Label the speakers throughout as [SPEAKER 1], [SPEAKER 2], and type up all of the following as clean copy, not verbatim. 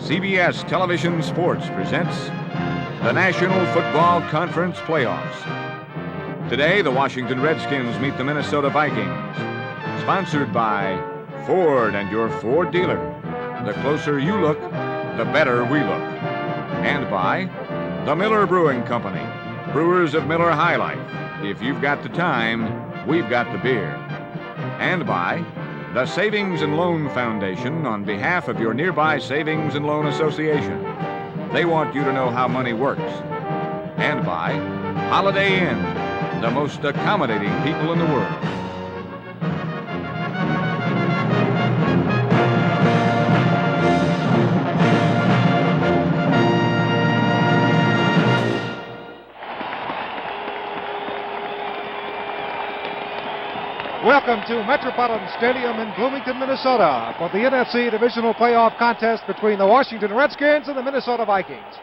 [SPEAKER 1] CBS Television Sports presents the National Football Conference Playoffs. Today, the Washington Redskins meet the Minnesota Vikings. Sponsored by Ford and your Ford dealer. The closer you look, the better we look. And by the Miller Brewing Company, brewers of Miller High Life. If you've got the time, we've got the beer. And by the Savings and Loan Foundation on behalf of your nearby Savings and Loan Association. They want you to know how money works. And by Holiday Inn, the most accommodating people in the world.
[SPEAKER 2] Welcome to Metropolitan Stadium in Bloomington, Minnesota for the NFC Divisional Playoff Contest between the Washington Redskins and the Minnesota Vikings.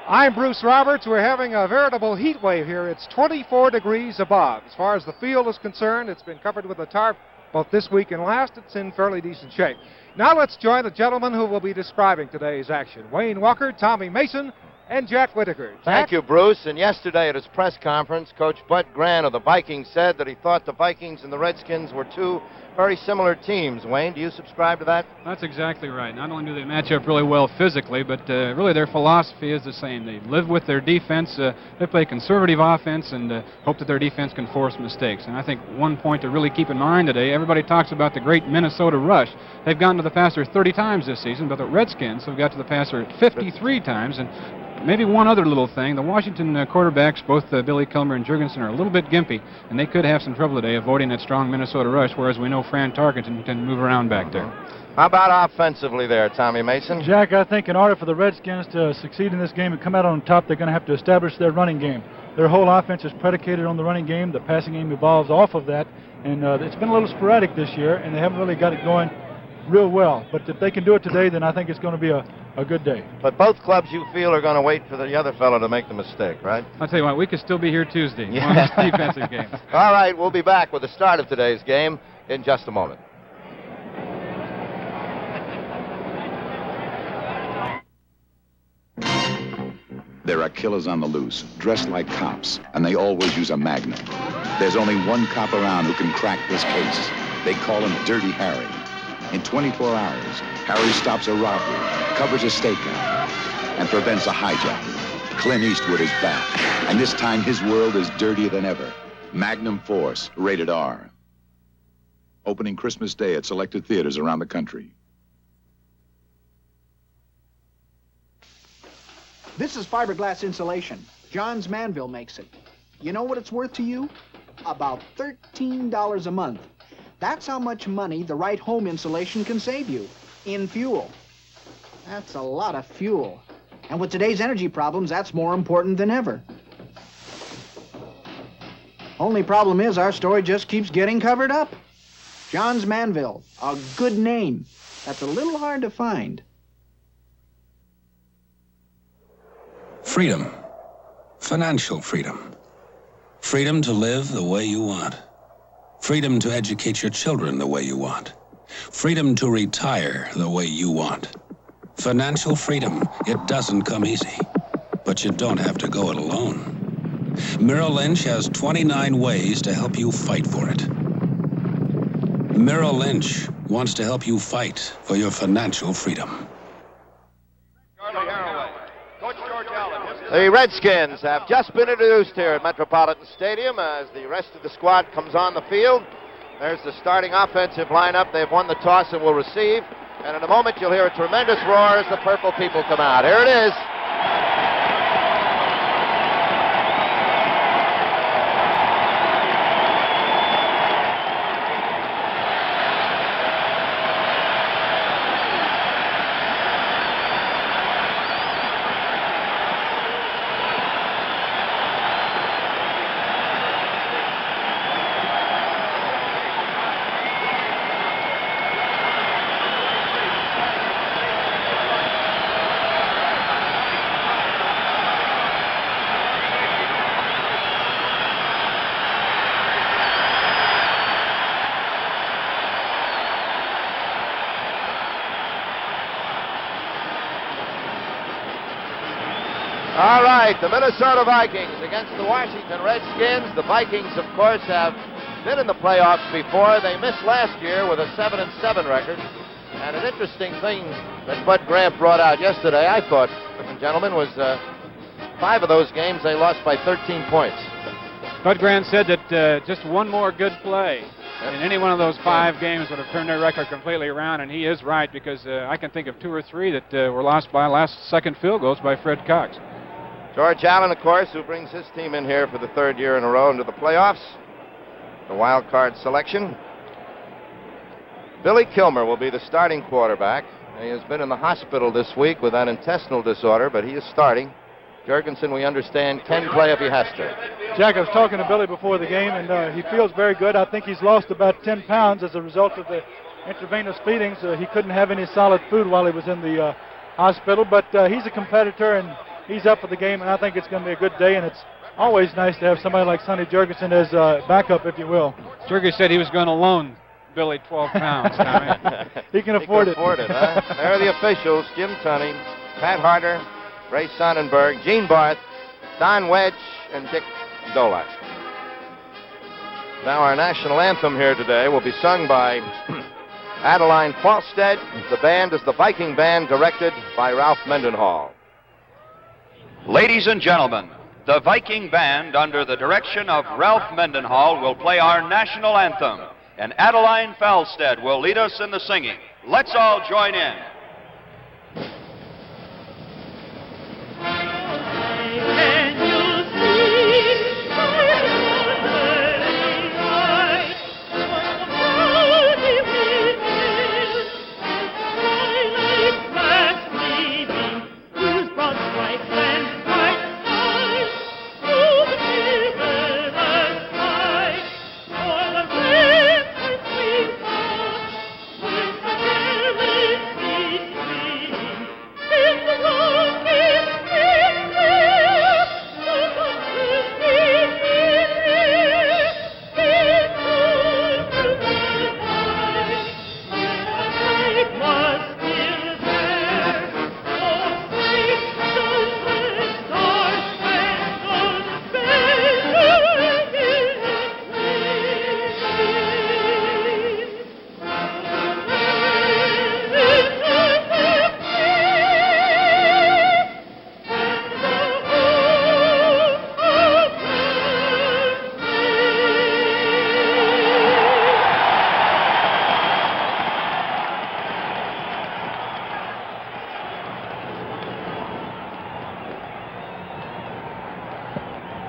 [SPEAKER 2] I'm Bruce Roberts. We're having a veritable heat wave here. It's 24 degrees above. As far as the field is concerned, it's been covered with a tarp both this week and last. It's in fairly decent shape. Now let's join the gentlemen who will be describing today's action. Wayne Walker, Tommy Mason, and Jack Whitaker. Jack?
[SPEAKER 3] Thank you, Bruce. And yesterday at his press conference, Coach Bud Grant of the Vikings said that he thought the Vikings and the Redskins were two very similar teams. Wayne, do you subscribe to that?
[SPEAKER 4] That's exactly right. Not only do they match up really well physically, but really their philosophy is the same. They live with their defense. They play conservative offense and hope that their defense can force mistakes. And I think one point to really keep in mind today, everybody talks about the great Minnesota rush. They've gone to the passer 30 times this season, but the Redskins have got to the passer 53 times. And maybe one other little thing, the Washington quarterbacks, both Billy Kilmer and Jurgensen, are a little bit gimpy, and they could have some trouble today avoiding that strong Minnesota rush, whereas we know Fran Tarkenton can move around back there.
[SPEAKER 3] How about offensively there, Tommy Mason?
[SPEAKER 5] Jack, I think in order for the Redskins to succeed in this game and come out on top, they're going to have to establish their running game. Their whole offense is predicated on the running game. The passing game evolves off of that, and it's been a little sporadic this year, and they haven't really got it going real well. But if they can do it today, then I think it's going to be a good day.
[SPEAKER 3] But both clubs, you feel, are going to wait for the other fellow to make the mistake, right?
[SPEAKER 4] I'll tell you what, we could still be here Tuesday
[SPEAKER 3] Yeah.
[SPEAKER 4] on this defensive game.
[SPEAKER 3] All right, we'll be back with the start of today's game in just a moment.
[SPEAKER 6] There are killers on the loose, dressed like cops, and they always use a magnum. There's only one cop around who can crack this case. They call him Dirty Harry. In 24 hours, Harry stops a robbery, covers a stakeout, and prevents a hijacking. Clint Eastwood is back, and this time his world is dirtier than ever. Magnum Force, rated R. Opening Christmas Day at selected theaters around the country.
[SPEAKER 7] This is fiberglass insulation. Johns Manville makes it. You know what it's worth to you? About $13 a month. That's how much money the right home insulation can save you in fuel. That's a lot of fuel. And with today's energy problems, that's more important than ever. Only problem is our story just keeps getting covered up. Johns Manville, a good name. That's a little hard to find.
[SPEAKER 8] Freedom. Financial freedom. Freedom to live the way you want. Freedom to educate your children the way you want. Freedom to retire the way you want. Financial freedom, it doesn't come easy. But you don't have to go it alone. Merrill Lynch has 29 ways to help you fight for it. Merrill Lynch wants to help you fight for your financial freedom.
[SPEAKER 3] The Redskins have just been introduced here at Metropolitan Stadium as the rest of the squad comes on the field. There's the starting offensive lineup. They've won the toss and will receive. And in a moment, you'll hear a tremendous roar as the purple people come out. Here it is. All right, the Minnesota Vikings against the Washington Redskins. The Vikings, of course, have been in the playoffs before. They missed last year with a 7-7 record. And an interesting thing that Bud Grant brought out yesterday, I thought, gentlemen, was 5 of those games they lost by 13 points.
[SPEAKER 4] Bud Grant said that just one more good play in any one of those 5 games would have turned their record completely around, and he is right, because I can think of 2 or 3 that were lost by last-second field goals by Fred Cox.
[SPEAKER 3] George Allen, of course, who brings his team in here for the 3rd year in a row into the playoffs. The wild card selection. Billy Kilmer will be the starting quarterback. He has been in the hospital this week with an intestinal disorder, but he is starting. Jurgensen, we understand, can play if he has to.
[SPEAKER 5] Jack, I was talking to Billy before the game, and he feels very good. I think he's lost about 10 pounds as a result of the intravenous feedings. He couldn't have any solid food while he was in the hospital, but he's a competitor, and he's up for the game, and I think it's going to be a good day, and it's always nice to have somebody like Sonny Jurgensen as backup, if you will.
[SPEAKER 4] Jurgensen said he was going to loan Billy 12 pounds.
[SPEAKER 5] He can afford it.
[SPEAKER 3] Huh? There are the officials: Jim Tunney, Pat Harder, Ray Sonnenberg, Gene Barth, Don Wedge, and Dick Dolak. Now our national anthem here today will be sung by Adeline Falstead. The band is the Viking Band, directed by Ralph Mendenhall.
[SPEAKER 9] Ladies and gentlemen, the Viking Band, under the direction of Ralph Mendenhall, will play our national anthem, and Adeline Falstead will lead us in the singing. Let's all join in.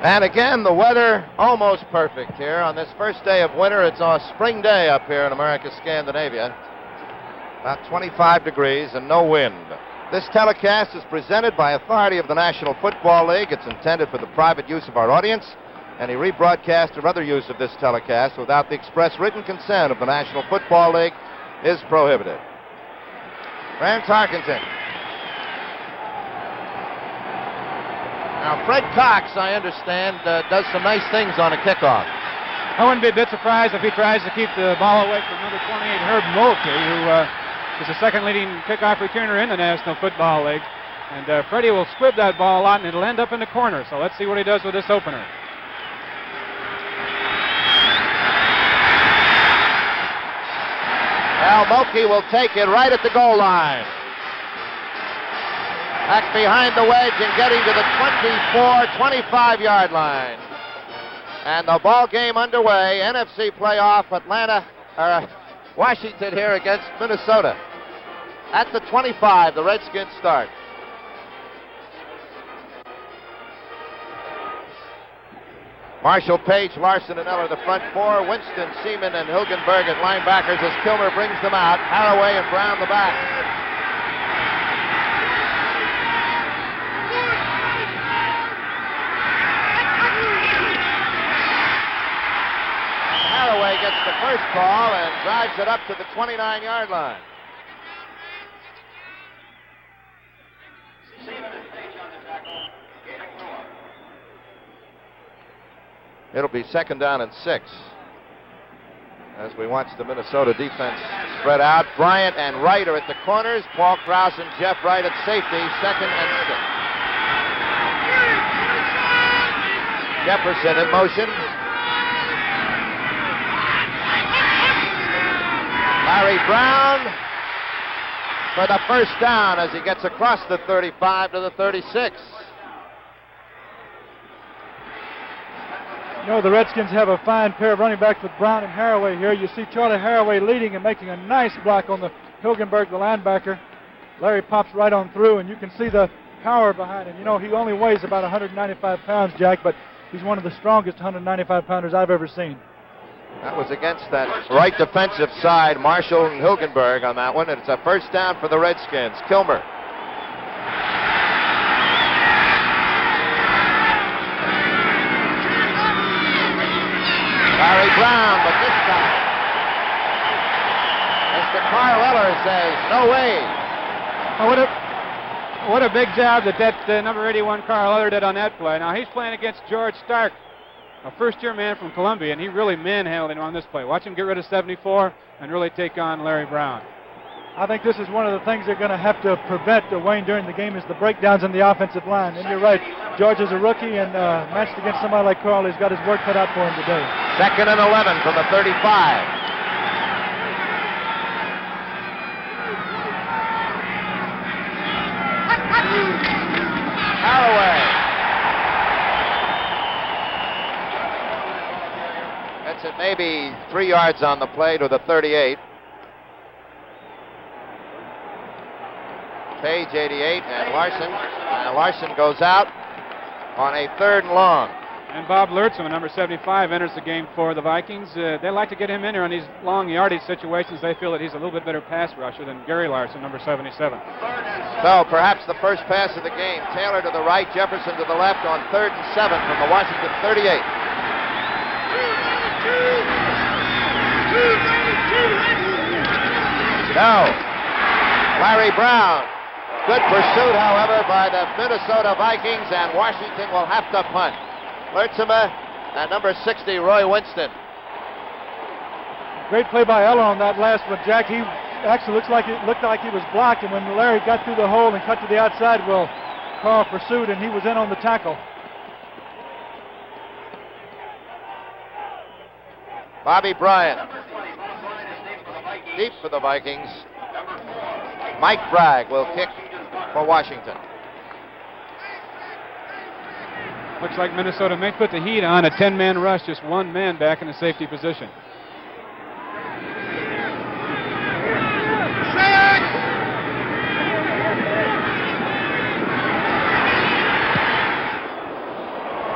[SPEAKER 3] And again, the weather almost perfect here on this first day of winter. It's a spring day up here in America, Scandinavia. About 25 degrees and no wind. This telecast is presented by authority of the National Football League. It's intended for the private use of our audience. Any rebroadcast or other use of this telecast without the express written consent of the National Football League is prohibited. Grant Tarkenton. Now, Fred Cox, I understand, does some nice things on a kickoff.
[SPEAKER 4] I wouldn't be a bit surprised if he tries to keep the ball away from number 28, Herb Mulkey, who is the second leading kickoff returner in the National Football League. And Freddie will squib that ball a lot, and it'll end up in the corner. So let's see what he does with this opener.
[SPEAKER 3] Al Mulkey will take it right at the goal line. Back behind the wedge and getting to the 25-yard line. And the ball game underway. NFC playoff, Washington here against Minnesota. At the 25, the Redskins start. Marshall, Page, Larson, and Eller the front four. Winston, Seaman, and Hilgenberg at linebackers as Kilmer brings them out. Haraway and Brown the back. Haraway gets the first call and drives it up to the 29-yard line. It'll be 2nd down and 6 as we watch the Minnesota defense spread out. Bryant and Wright are at the corners. Paul Krause and Jeff Wright at safety. 2nd and 6. Jefferson in motion. Larry Brown for the first down as he gets across the 35 to the 36.
[SPEAKER 5] You know, the Redskins have a fine pair of running backs with Brown and Haraway here. You see Charlie Haraway leading and making a nice block on the Hilgenberg, the linebacker. Larry pops right on through, and you can see the power behind him. You know, he only weighs about 195 pounds, Jack, but he's one of the strongest 195-pounders I've ever seen.
[SPEAKER 3] That was against that right defensive side, Marshall and Hilgenberg on that one, and it's a first down for the Redskins. Kilmer. Larry Brown, but this time, Mr. Carl Eller says, no way.
[SPEAKER 4] What a big job that number 81 Carl Eller did on that play. Now he's playing against George Stark, a first-year man from Columbia, and he really manhandled him on this play. Watch him get rid of 74 and really take on Larry Brown.
[SPEAKER 5] I think this is one of the things they're going to have to prevent, Wayne, during the game is the breakdowns in the offensive line. And you're right, George is a rookie, and matched against somebody like Carl, he's got his work cut out for him today.
[SPEAKER 3] 2nd and 11 from the 35. Haraway. Gets it maybe 3 yards on the play to the 38. Page 88 and Larson goes out on a 3rd and long.
[SPEAKER 4] And Bob Lurtzman, number 75, enters the game for the Vikings. They like to get him in there on these long yardage situations. They feel that he's a little bit better pass rusher than Gary Larson, number 77.
[SPEAKER 3] So perhaps the first pass of the game. Taylor to the right, Jefferson to the left on 3rd and 7 from the Washington 38. No. Larry Brown. Good pursuit, however, by the Minnesota Vikings, and Washington will have to punt. Lurtzema and number 60, Roy Winston.
[SPEAKER 5] Great play by Eller on that last one, Jack. He actually looked like he was blocked, and when Larry got through the hole and cut to the outside, well, Carl pursued, and he was in on the tackle.
[SPEAKER 3] Bobby Bryant. Deep for the Vikings. Mike Bragg will kick for Washington.
[SPEAKER 4] Looks like Minnesota may put the heat on a 10-man rush, just one man back in the safety position.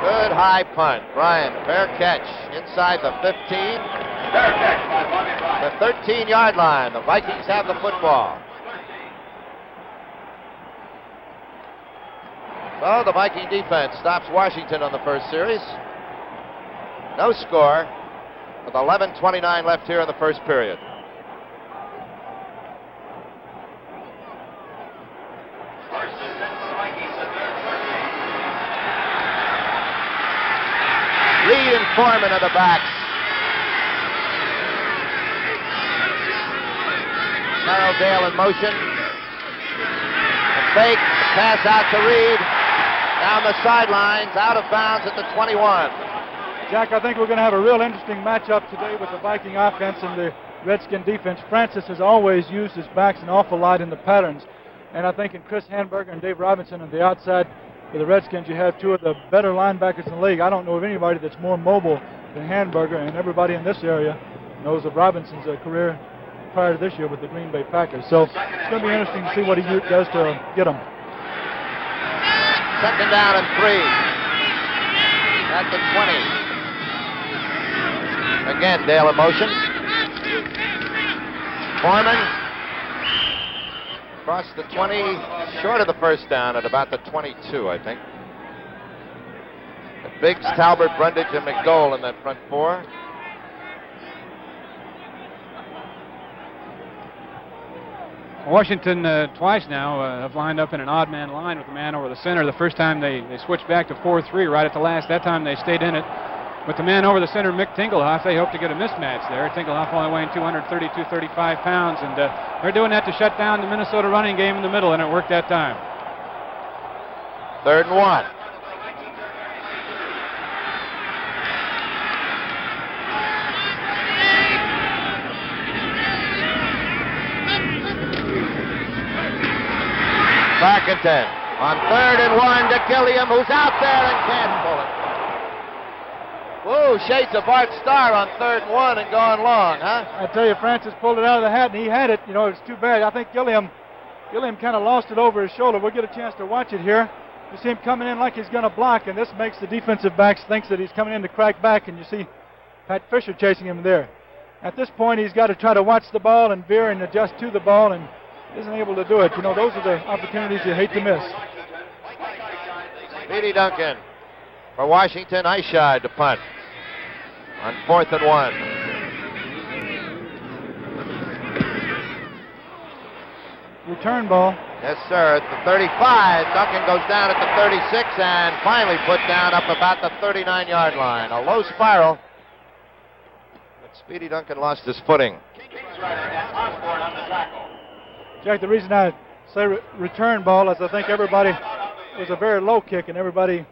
[SPEAKER 3] Good high punt. Bryant, fair catch inside the 15. The 13-yard line. The Vikings have the football. Well, the Viking defense stops Washington on the first series. No score with 11:29 left here in the first period. Reed and Foreman are the backs. Merrill Dale in motion. A fake, pass out to Reed. Down the sidelines, out of bounds at the 21.
[SPEAKER 5] Jack, I think we're going to have a real interesting matchup today with the Viking offense and the Redskin defense. Francis has always used his backs an awful lot in the patterns. And I think in Chris Handberger and Dave Robinson on the outside for the Redskins, you have two of the better linebackers in the league. I don't know of anybody that's more mobile than Handberger, and everybody in this area knows of Robinson's career prior to this year with the Green Bay Packers. So it's going to be interesting to see what he does to get them.
[SPEAKER 3] 2nd down and 3 at the 20. Again, Dale in motion. Foreman across the 20, short of the first down at about the 22, I think. The Biggs, Talbert, Brundage, and McDowell in that front four.
[SPEAKER 4] Washington twice now have lined up in an odd man line with the man over the center. The first time they switched back to 4-3 right at the last. That time they stayed in it. With the man over the center, Mick Tingelhoff, they hope to get a mismatch there. Tingelhoff only weighing 230, 235 pounds, and they're doing that to shut down the Minnesota running game in the middle, and it worked that time.
[SPEAKER 3] 3rd and 1. Parkinson on 3rd and 1 to Gilliam, who's out there and can't pull it. Whoa, shades of Bart Starr on 3rd and 1 and going long, huh?
[SPEAKER 5] I tell you, Francis pulled it out of the hat, and he had it. You know, it's too bad. I think Gilliam kind of lost it over his shoulder. We'll get a chance to watch it here. You see him coming in like he's going to block, and this makes the defensive backs think that he's coming in to crack back, and you see Pat Fisher chasing him there. At this point, he's got to try to watch the ball and veer and adjust to the ball, and isn't able to do it. You know, those are the opportunities you hate to miss.
[SPEAKER 3] Speedy Duncan for Washington. Eyeshide to punt on 4th and 1.
[SPEAKER 5] Return ball.
[SPEAKER 3] Yes, sir, at the 35. Duncan goes down at the 36 and finally put down up about the 39-yard line. A low spiral. But Speedy Duncan lost his footing.
[SPEAKER 5] Jack, the reason I say return ball is I think everybody was a very low kick, and everybody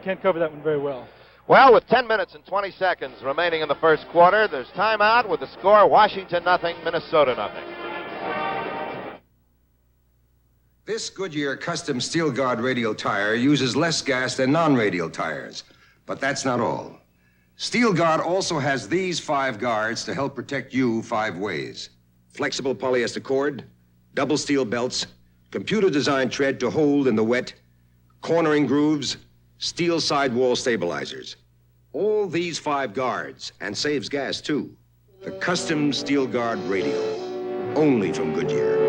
[SPEAKER 5] can't cover that one very well.
[SPEAKER 3] Well, with 10 minutes and 20 seconds remaining in the first quarter, there's timeout with the score Washington nothing, Minnesota nothing.
[SPEAKER 10] This Goodyear custom steel guard radial tire uses less gas than non-radial tires, but that's not all. Steel Guard also has these 5 guards to help protect you 5 ways. Flexible polyester cord, double steel belts, computer-designed tread to hold in the wet, cornering grooves, steel sidewall stabilizers. All these 5 guards, and saves gas too. The custom steel guard radial, only from Goodyear.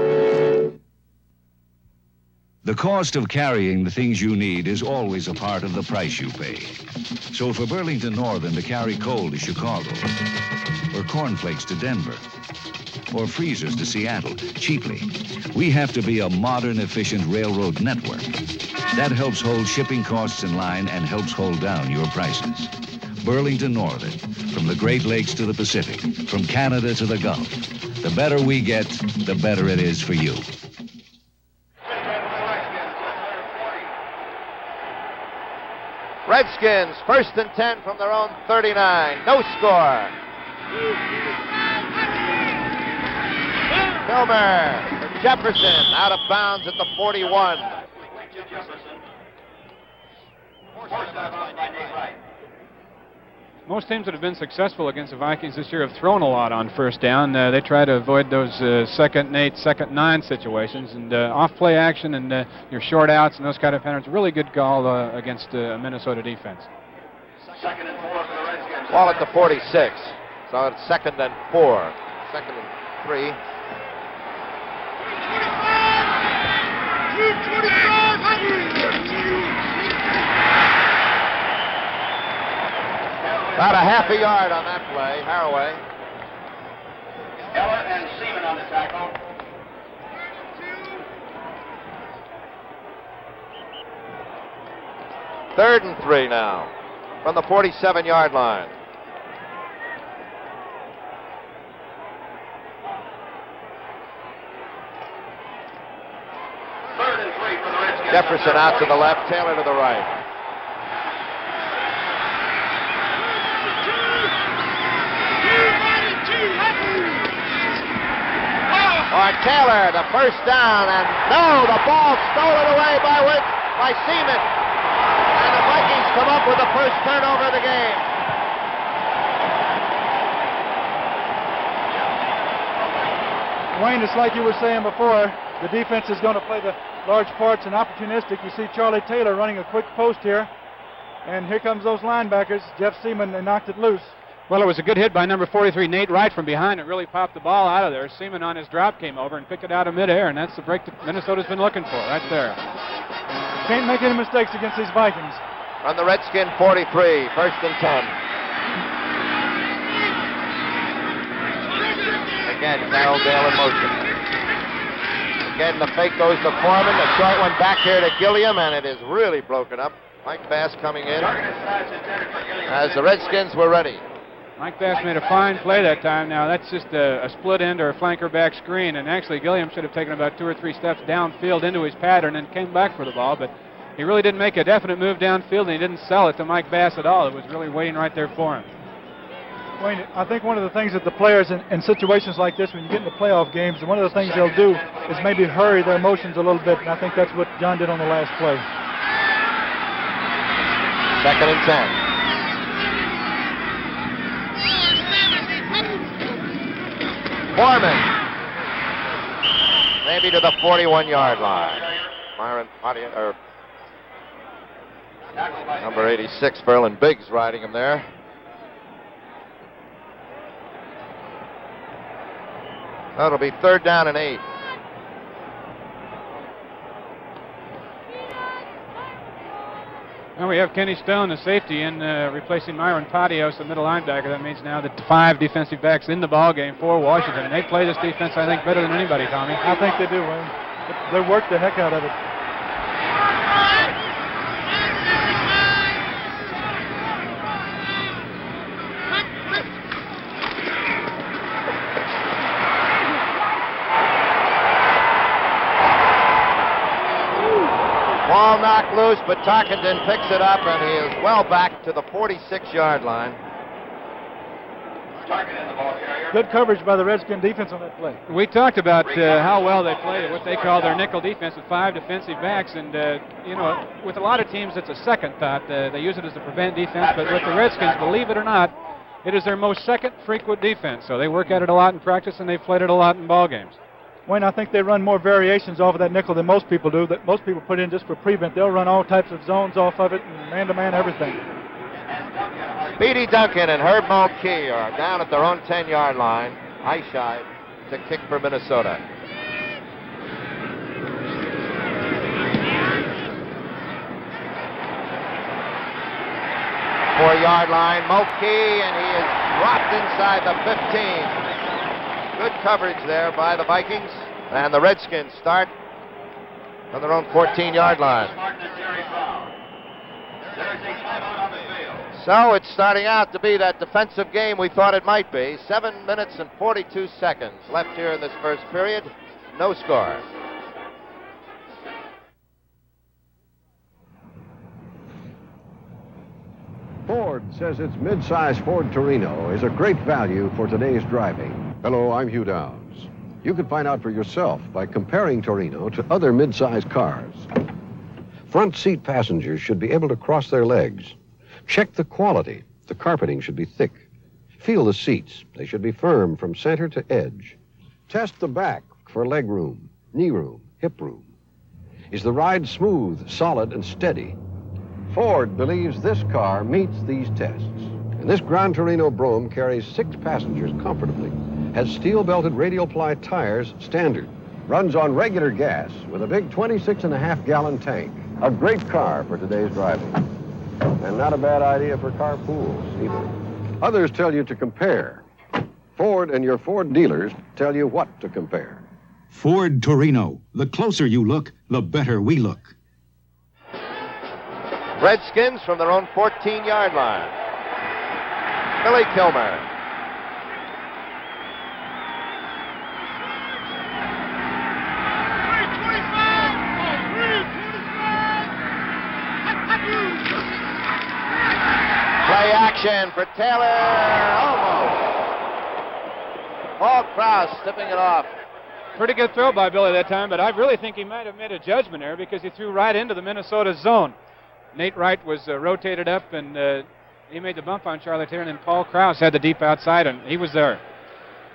[SPEAKER 11] The cost of carrying the things you need is always a part of the price you pay. So for Burlington Northern to carry coal to Chicago, or cornflakes to Denver, or freezers to Seattle cheaply, we have to be a modern, efficient railroad network. That helps hold shipping costs in line and helps hold down your prices. Burlington Northern, from the Great Lakes to the Pacific, from Canada to the Gulf. The better we get, the better it is for you.
[SPEAKER 3] Redskins, 1st and 10 from their own 39. No score. Kilmer for Jefferson, out of bounds at the 41.
[SPEAKER 4] Most teams that have been successful against the Vikings this year have thrown a lot on first down. They try to avoid those 2nd and 8, 2nd and 9 situations, and off-play action and your short outs and those kind of patterns. Really good call against a Minnesota defense.
[SPEAKER 3] 2nd and 4 for the Redskins. Ball at the 46. So it's 2nd and 4. 2nd and 3. About a half a yard on that play, Haraway.
[SPEAKER 9] Eller and Seaman on the tackle.
[SPEAKER 3] Third and 3 now from the 47-yard line.
[SPEAKER 9] Third and 3 for the Redskins.
[SPEAKER 3] Jefferson out to the left, Taylor to the right. Taylor, the first down, and no, the ball stolen away by Seaman. And the Vikings come up with the first turnover of the game.
[SPEAKER 5] Wayne, it's like you were saying before, the defense is going to play the large parts and opportunistic. You see Charlie Taylor running a quick post here, and here comes those linebackers. Jeff Seaman, they knocked it loose.
[SPEAKER 4] Well, it was a good hit by number 43, Nate Wright, from behind. It really popped the ball out of there. Seaman on his drop came over and picked it out of midair, and that's the break that Minnesota's been looking for right there.
[SPEAKER 5] Can't make any mistakes against these Vikings.
[SPEAKER 3] On the Redskin 43, 1st and 10. Again, Carroll Dale in motion. Again, the fake goes to Foreman. The short one back here to Gilliam, and it is really broken up. Mike Bass coming in as the Redskins were ready.
[SPEAKER 4] Mike Bass made a fine play that time. Now, that's just a split end or a flanker back screen, and actually Gilliam should have taken about 2 or 3 steps downfield into his pattern and came back for the ball, but he really didn't make a definite move downfield, and he didn't sell it to Mike Bass at all. It was really waiting right there for him.
[SPEAKER 5] Wayne, I think one of the things that the players in situations like this, when you get into playoff games, one of the things they'll do is maybe hurry their motions a little bit, and I think that's what John did on the last play.
[SPEAKER 3] 2nd and 10. Foreman. Maybe to the 41-yard line. Number 86, Berlin Biggs, riding him there. That'll be 3rd down and 8.
[SPEAKER 4] Now we have Kenny Stone, the safety, in replacing Myron Patios, the middle linebacker. That means now that 5 defensive backs in the ball game for Washington. And they play this defense, I think, better than anybody, Tommy.
[SPEAKER 5] I think they do, Wayne. They work the heck out of it.
[SPEAKER 3] Ball knocked loose, but Tarkenton picks it up, and he is well back to the 46-yard line.
[SPEAKER 5] Good coverage by the Redskin defense on that play.
[SPEAKER 4] We talked about how well they played what they call their nickel defense with 5 defensive backs, and you know, with a lot of teams it's a second thought. They use it as a prevent defense, but with the Redskins, believe it or not, it is their most second frequent defense. So they work at it a lot in practice, and they've played it a lot in ball games.
[SPEAKER 5] Wayne, I think they run more variations off of that nickel than most people do. That most people put in just for prevent. They'll run all types of zones off of it, and man-to-man everything.
[SPEAKER 3] Speedy Duncan and Herb Mulkey are down at their own 10-yard line. Eyeshide to kick for Minnesota. Four-yard line, Mulkey, and he is dropped inside the 15. Good coverage there by the Vikings, and the Redskins start on their own 14-yard line. So it's starting out to be that defensive game we thought it might be. 7 minutes and 42 seconds left here in this first period. No score.
[SPEAKER 12] Ford says its midsize Ford Torino is a great value for today's driving. Hello, I'm Hugh Downs. You can find out for yourself by comparing Torino to other midsize cars. Front seat passengers should be able to cross their legs. Check the quality. The carpeting should be thick. Feel the seats. They should be firm from center to edge. Test the back for leg room, knee room, hip room. Is the ride smooth, solid, and steady? Ford believes this car meets these tests. And this Gran Torino Brougham carries 6 passengers comfortably, has steel-belted radial ply tires standard, runs on regular gas with a big 26.5-gallon tank. A great car for today's driving. And not a bad idea for carpools either. Others tell you to compare. Ford and your Ford dealers tell you what to compare.
[SPEAKER 13] Ford Torino. The closer you look, the better we look.
[SPEAKER 3] Redskins from their own 14-yard line. Billy Kilmer. Play action for Taylor. Almost. Paul Krause tipping it off.
[SPEAKER 4] Pretty good throw by Billy that time, but I really think he might have made a judgment error because he threw right into the Minnesota zone. Nate Wright was rotated up, and he made the bump on Charlie Taylor, and then Paul Krause had the deep outside, and he was there.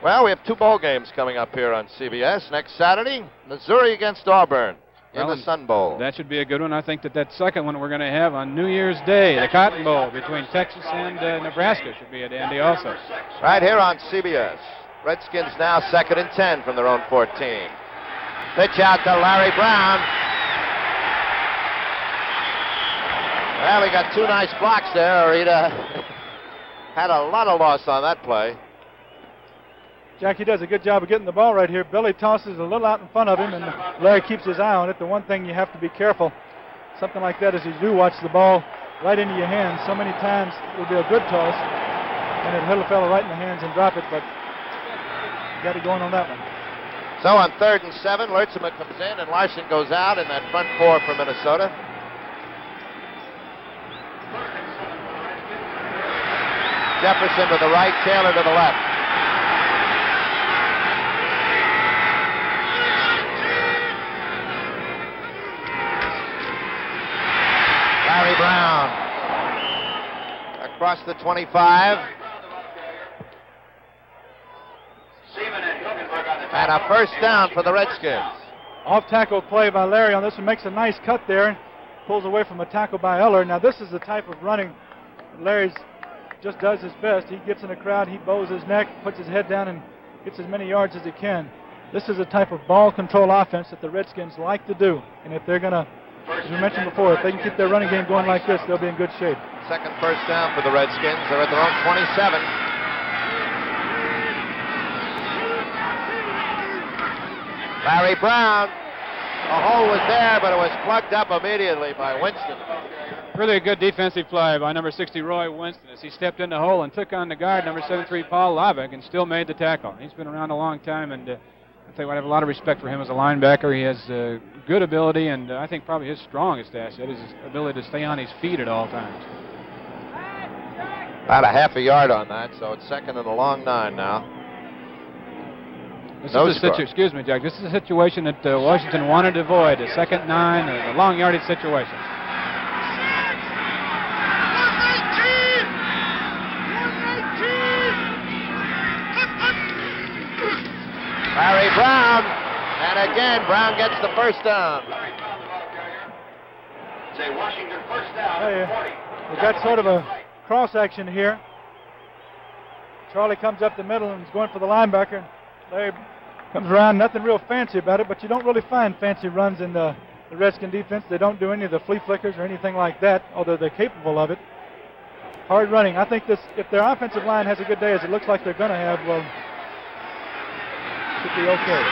[SPEAKER 3] Well, we have 2 bowl games coming up here on CBS. Next Saturday, Missouri against Auburn in the Sun Bowl.
[SPEAKER 4] That should be a good one. I think that second one we're going to have on New Year's Day, the Cotton Bowl between Texas and Nebraska, should be a dandy also.
[SPEAKER 3] Right here on CBS. Redskins now 2nd and 10 from their own 14. Pitch out to Larry Brown. Well, he got 2 nice blocks there. Arita had a lot of loss on that play.
[SPEAKER 5] Jackie does a good job of getting the ball right here. Billy tosses a little out in front of him, and Larry keeps his eye on it. The one thing you have to be careful, something like that, is you do watch the ball right into your hands. So many times it'll be a good toss, and it'll hit a fellow right in the hands and drop it, but got it going on that one.
[SPEAKER 3] So on 3rd and 7, Lertzema comes in, and Larson goes out in that front 4 for Jefferson to the right, Taylor to the left. Larry Brown across the 25. And a first down for the Redskins.
[SPEAKER 5] Off-tackle play by Larry on this one, makes a nice cut there, pulls away from a tackle by Eller. Now this is the type of running Larry just does his best. He gets in the crowd, he bows his neck, puts his head down, and gets as many yards as he can. This is a type of ball control offense that the Redskins like to do. And if they're going to, as we mentioned before, if they can keep their running game going like this, they'll be in good shape.
[SPEAKER 3] Second first down for the Redskins. They're at their own 27. Larry Brown. The hole was there, but it was plugged up immediately by Winston.
[SPEAKER 4] Really a good defensive play by number 60, Roy Winston, as he stepped in the hole and took on the guard, number 73, Paul Lavick, and still made the tackle. He's been around a long time, and I think I have a lot of respect for him as a linebacker. He has good ability, and I think probably his strongest asset is his ability to stay on his feet at all times.
[SPEAKER 3] About a half a yard on that, so it's second and a long 9 now.
[SPEAKER 4] Excuse me, Jack. This is a situation that Washington wanted to avoid, a second 9, a long yardage situation.
[SPEAKER 3] Larry Brown, and again, Brown gets the first down.
[SPEAKER 14] Say Washington first down.
[SPEAKER 5] We've got sort of a cross action here. Charlie comes up the middle and is going for the linebacker. Larry comes around, nothing real fancy about it, but you don't really find fancy runs in the Redskin defense. They don't do any of the flea flickers or anything like that, although they're capable of it. Hard running. I think this, if their offensive line has a good day, as it looks like they're going to have, well, should be okay.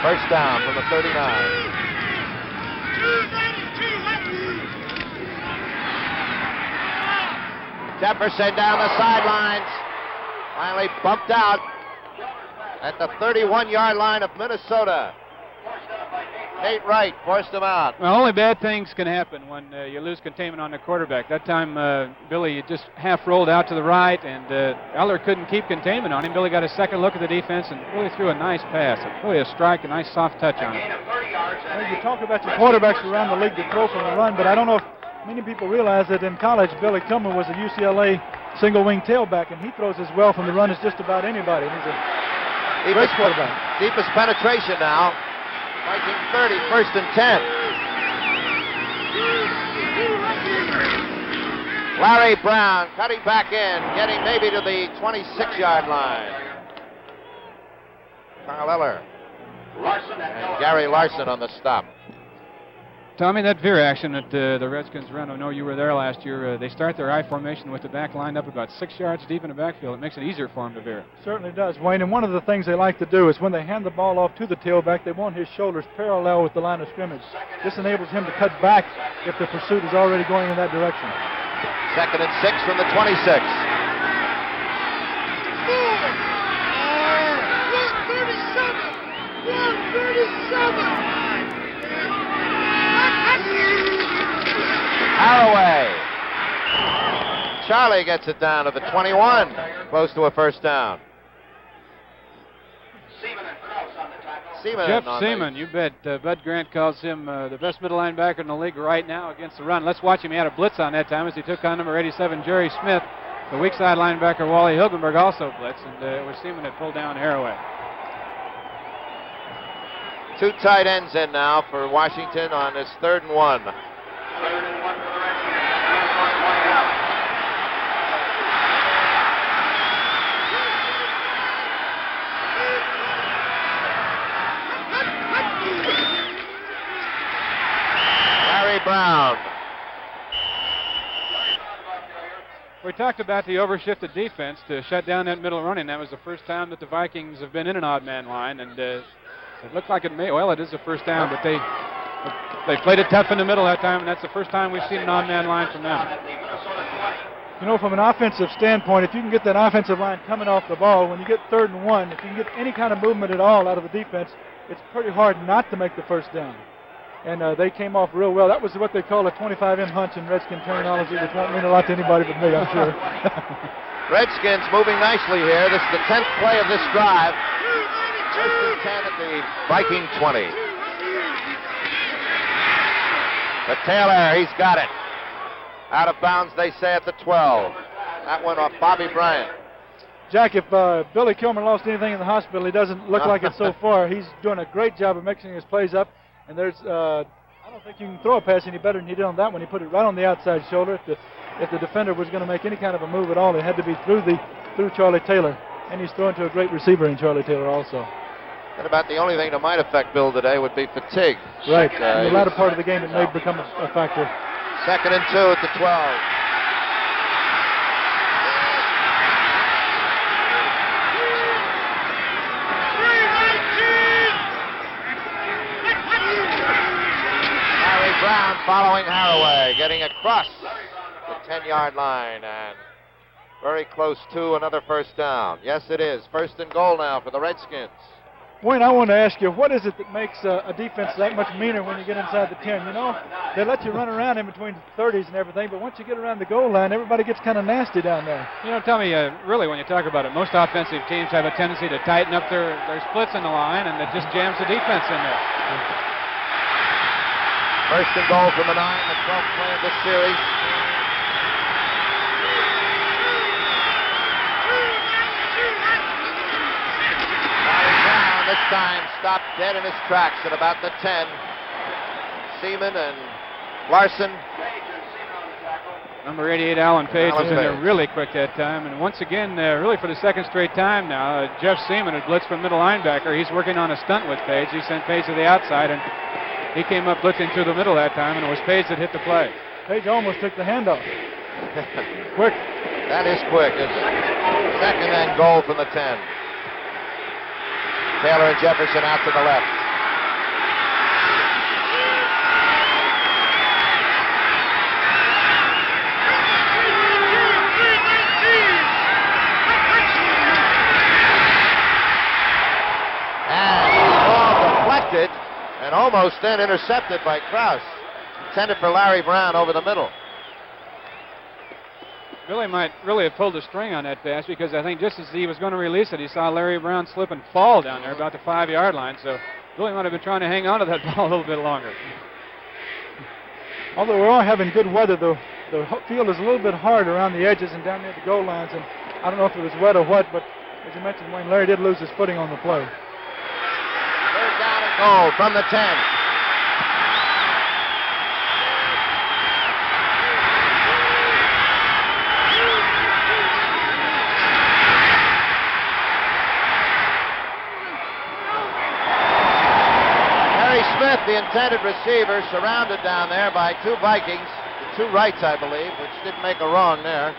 [SPEAKER 3] First down from the 39. Jefferson down the sidelines. Finally bumped out at the 31-yard line of Minnesota. Nate Wright forced him out.
[SPEAKER 4] Well, only bad things can happen when you lose containment on the quarterback. That time, Billy just half rolled out to the right, and Eller couldn't keep containment on him. Billy got a second look at the defense and really threw a nice pass. Really a strike, a nice soft touch on it.
[SPEAKER 5] Well, you talk about your quarterbacks around the league that throw from the run, but I don't know if many people realize that in college, Billy Tillman was a UCLA single-wing tailback, and he throws as well from the run as just about anybody. He's a great quarterback.
[SPEAKER 3] Deepest penetration now. Viking 30, first and 10. Larry Brown cutting back in, getting maybe to the 26-yard line. Carl Eller and Gary Larson on the stop.
[SPEAKER 4] Tommy, that veer action that the Redskins run, I know you were there last year. They start their I formation with the back lined up about 6 yards deep in the backfield. It makes it easier for them to veer.
[SPEAKER 5] Certainly does, Wayne. And one of the things they like to do is when they hand the ball off to the tailback, they want his shoulders parallel with the line of scrimmage. This enables him to cut back if the pursuit is already going in that direction.
[SPEAKER 3] Second and 6 from the 26. 137. Haraway. Charlie gets it down to the 21, close to a first down.
[SPEAKER 4] Jeff Seaman, you bet. Bud Grant calls him the best middle linebacker in the league right now against the run. Let's watch him. He had a blitz on that time as he took on number 87, Jerry Smith. The weak side linebacker, Wally Hilgenberg, also blitzed, and it was Seaman that pulled down Haraway.
[SPEAKER 3] 2 tight ends in now for Washington on this 3rd and 1. Larry Brown.
[SPEAKER 4] We talked about the overshifted defense to shut down that middle running. That was the first time that the Vikings have been in an odd man line, and it looked like it may. Well, it is the first down, but they played it tough in the middle that time, and that's the first time we've seen an odd man line from them.
[SPEAKER 5] You know, from an offensive standpoint, if you can get that offensive line coming off the ball, when you get 3rd and 1, if you can get any kind of movement at all out of the defense, it's pretty hard not to make the first down. and they came off real well. That was what they call a 25-M hunch in Redskin terminology, which won't mean a lot to anybody but me, I'm sure.
[SPEAKER 3] Redskins moving nicely here. This is the 10th play of this drive. First and 10 at the Viking 20. But Taylor, he's got it. Out of bounds, they say, at the 12. That one off Bobby Bryant.
[SPEAKER 5] Jack, if Billy Kilmer lost anything in the hospital, he doesn't look like it so far. He's doing a great job of mixing his plays up. And there's, I don't think you can throw a pass any better than he did on that one. He put it right on the outside shoulder. If the defender was going to make any kind of a move at all, it had to be through Charlie Taylor. And he's throwing to a great receiver in Charlie Taylor also.
[SPEAKER 3] And about the only thing that might affect Bill today would be fatigue.
[SPEAKER 5] Right. In the latter part of the game, it may become a factor.
[SPEAKER 3] 2nd and 2 at the 12. Brown following Haraway, getting across the 10-yard line and very close to another first down. Yes, it is. 1st and goal now for the Redskins.
[SPEAKER 5] Wayne, I want to ask you, what is it that makes a defense that much meaner when you get inside the 10? You know, they let you run around in between 30s and everything, but once you get around the goal line, everybody gets kind of nasty down there.
[SPEAKER 4] You know, tell me, really, when you talk about it, most offensive teams have a tendency to tighten up their splits in the line, and it just jams the defense in there.
[SPEAKER 3] 1st and goal from the 9, the 12th play of this series. Larry Brown this time stopped dead in his tracks at about the 10. Seaman and Larson.
[SPEAKER 4] Number 88, Alan Page, was in there really quick that time. And once again, really for the 2nd straight time now, Jeff Seaman had blitzed from middle linebacker. He's working on a stunt with Page. He sent Page to the outside, and he came up blitzing through the middle that time, and it was Page that hit the play.
[SPEAKER 5] Page almost took the handoff. Quick.
[SPEAKER 3] That is quick. It's 2nd and goal from the 10. Taylor and Jefferson out to the left. And the ball deflected and almost then intercepted by Krause. Intended for Larry Brown over the middle.
[SPEAKER 4] Billy might really have pulled the string on that pass, because I think just as he was going to release it, he saw Larry Brown slip and fall down there about the 5-yard line. So Billy might have been trying to hang on to that ball a little bit longer.
[SPEAKER 5] Although we're all having good weather, the field is a little bit hard around the edges and down near the goal lines. And I don't know if it was wet or what, but as you mentioned, Wayne, Larry did lose his footing on the play.
[SPEAKER 3] 3rd down and goal from the 10. Smith, the intended receiver, surrounded down there by 2 Vikings, the 2 rights, I believe, which didn't make a wrong there.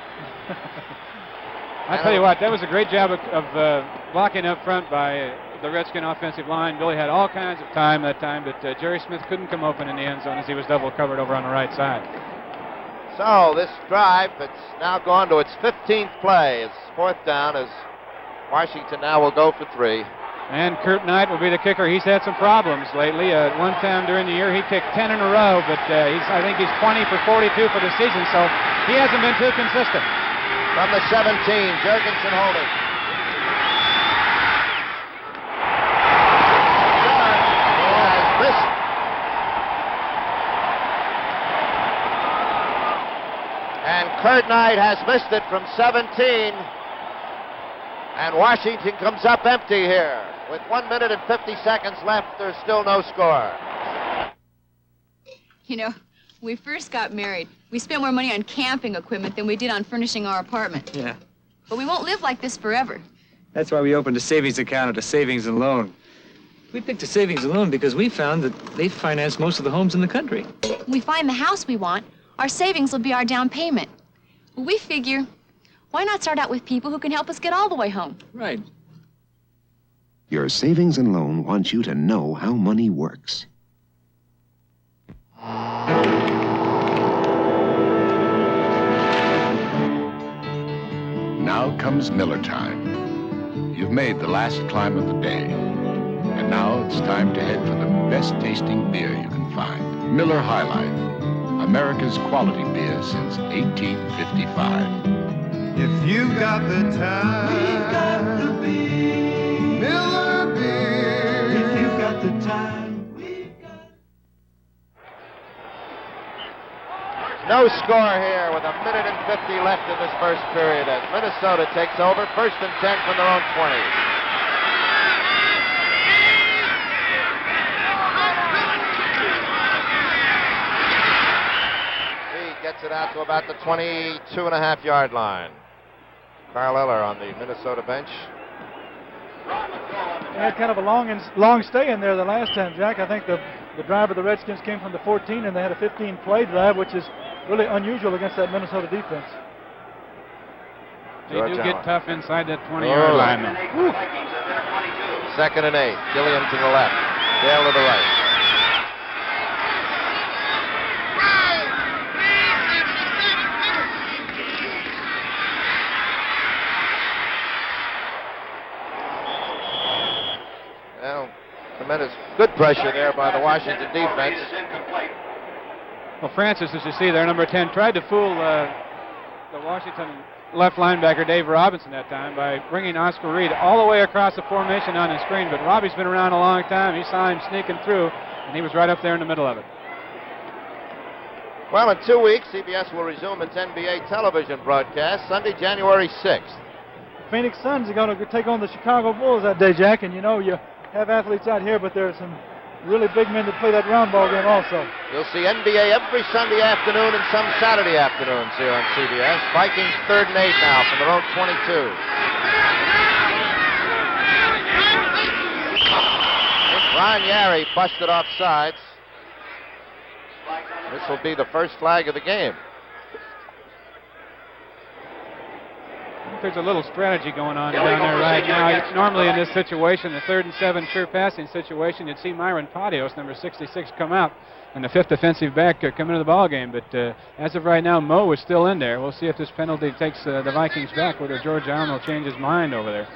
[SPEAKER 4] I tell you what, that was a great job of blocking up front by the Redskin offensive line. Billy had all kinds of time that time, but Jerry Smith couldn't come open in the end zone as he was double covered over on the right side.
[SPEAKER 3] So this drive, it's now gone to its 15th play. It's 4th down as Washington now will go for 3.
[SPEAKER 4] And Kurt Knight will be the kicker. He's had some problems lately. At one time during the year, he kicked 10 in a row, but I think he's 20 for 42 for the season, so he hasn't been too consistent.
[SPEAKER 3] From the 17, Jurgensen holding. And Kurt Knight has missed it from 17. And Washington comes up empty here. With 1 minute and 50 seconds left, there's still no score.
[SPEAKER 15] You know, when we first got married, we spent more money on camping equipment than we did on furnishing our apartment.
[SPEAKER 16] Yeah.
[SPEAKER 15] But we won't live like this forever.
[SPEAKER 16] That's why we opened a savings account at a savings and loan. We picked a savings and loan because we found that they finance most of the homes in the country.
[SPEAKER 15] When we find the house we want, our savings will be our down payment. Well, we figure, why not start out with people who can help us get all the way home?
[SPEAKER 16] Right.
[SPEAKER 17] Your savings and loan wants you to know how money works.
[SPEAKER 6] Now comes Miller time. You've made the last climb of the day. And now it's time to head for the best tasting beer you can find. Miller High Life, America's quality beer since 1855.
[SPEAKER 18] If you got the time, we got the beer. Miller beer. If you got the time, we got.
[SPEAKER 3] No score here with 1:50 left in this first period as Minnesota takes over. 1st and 10 from their own 20. He gets it out to about the 22.5-yard line. Carl Eller on the Minnesota bench.
[SPEAKER 5] They had kind of a long stay in there the last time, Jack. I think the drive of the Redskins came from the 14, and they had a 15-play drive, which is really unusual against that Minnesota defense.
[SPEAKER 4] They do get tough inside that 20-yard line, though.
[SPEAKER 3] 2nd and 8. Gilliam to the left. Dale to the right. Well, tremendous good pressure there by the Washington defense.
[SPEAKER 4] Well, Francis, as you see there, number 10, tried to fool the Washington left linebacker Dave Robinson that time by bringing Oscar Reed all the way across the formation on his screen. But Robbie's been around a long time. He saw him sneaking through, and he was right up there in the middle of it.
[SPEAKER 3] Well, in 2 weeks, CBS will resume its NBA television broadcast Sunday, January 6th.
[SPEAKER 5] Phoenix Suns are going to take on the Chicago Bulls that day, Jack. And you know, you have athletes out here, but there are some really big men that play that round ball game also.
[SPEAKER 3] You'll see NBA every Sunday afternoon and some Saturday afternoons here on CBS. Vikings 3rd and 8 now from their own 22. Ron Yari busted off sides. This will be the first flag of the game.
[SPEAKER 4] I think there's a little strategy going on down there right now. Normally in this situation, the 3rd and 7 sure passing situation, you'd see Myron Patios, number 66, come out and the 5th defensive back come into the ball game. But as of right now, Moe is still in there. We'll see if this penalty takes the Vikings back, whether George Allen will change his mind over there.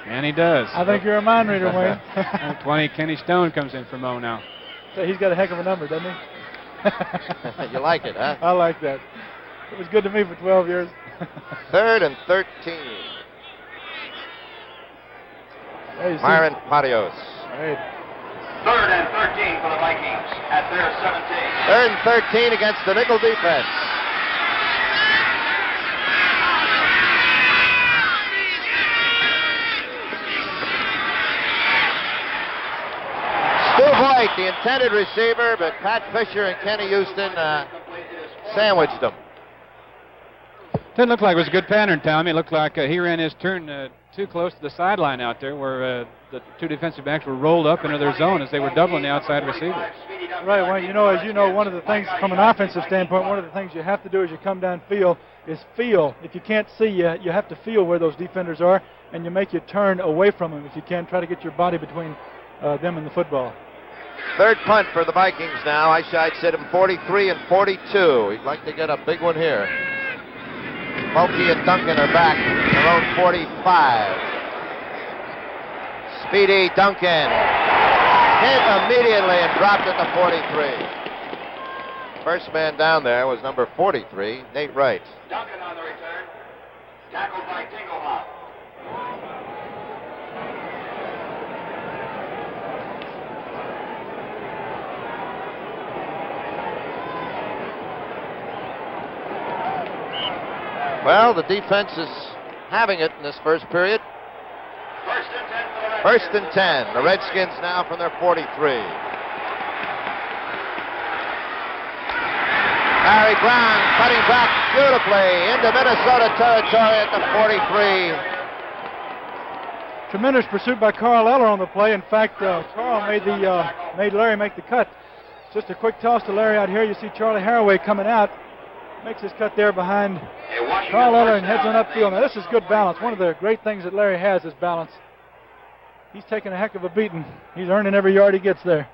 [SPEAKER 4] And he does.
[SPEAKER 5] I think you're a mind reader, Wayne.
[SPEAKER 4] 20, Kenny Stone comes in for Moe now.
[SPEAKER 5] So he's got a heck of a number, doesn't he?
[SPEAKER 3] You like it, huh?
[SPEAKER 5] I like that. It was good to me for 12 years.
[SPEAKER 3] 3rd and 13. Myron Patios.
[SPEAKER 5] Right.
[SPEAKER 14] 3rd and 13 for the Vikings at their 17.
[SPEAKER 3] 3rd and 13 against the nickel defense. Stu Voigt, the intended receiver, but Pat Fisher and Kenny Houston sandwiched him.
[SPEAKER 4] Didn't look like it was a good pattern, Tommy. It looked like he ran his turn too close to the sideline out there where the 2 defensive backs were rolled up into their zone as they were doubling the outside receiver.
[SPEAKER 5] Right, well, as you know, one of the things from an offensive standpoint, one of the things you have to do as you come downfield is feel. If you can't see, you have to feel where those defenders are, and you make your turn away from them if you can. Try to get your body between them and the football.
[SPEAKER 3] 3rd punt for the Vikings now. Eichheit said him 43 and 42. He'd like to get a big one here. Mulkey and Duncan are back. Their own 45. Speedy Duncan hit immediately and dropped at the 43. First man down there was number 43, Nate Wright.
[SPEAKER 14] Duncan on the return. Tackled by Tinglehop.
[SPEAKER 3] Well, the defense is having it in this first period. 1st and 10. The Redskins now from their 43. Harry Brown cutting back beautifully into Minnesota territory at the 43.
[SPEAKER 5] Tremendous pursuit by Carl Eller on the play. In fact, Carl made Larry make the cut. Just a quick toss to Larry out here. You see Charlie Haraway coming out. Makes his cut there behind Carl Eller and heads on upfield. Now, this is good balance. One of the great things that Larry has is balance. He's taking a heck of a beating. He's earning every yard he gets there.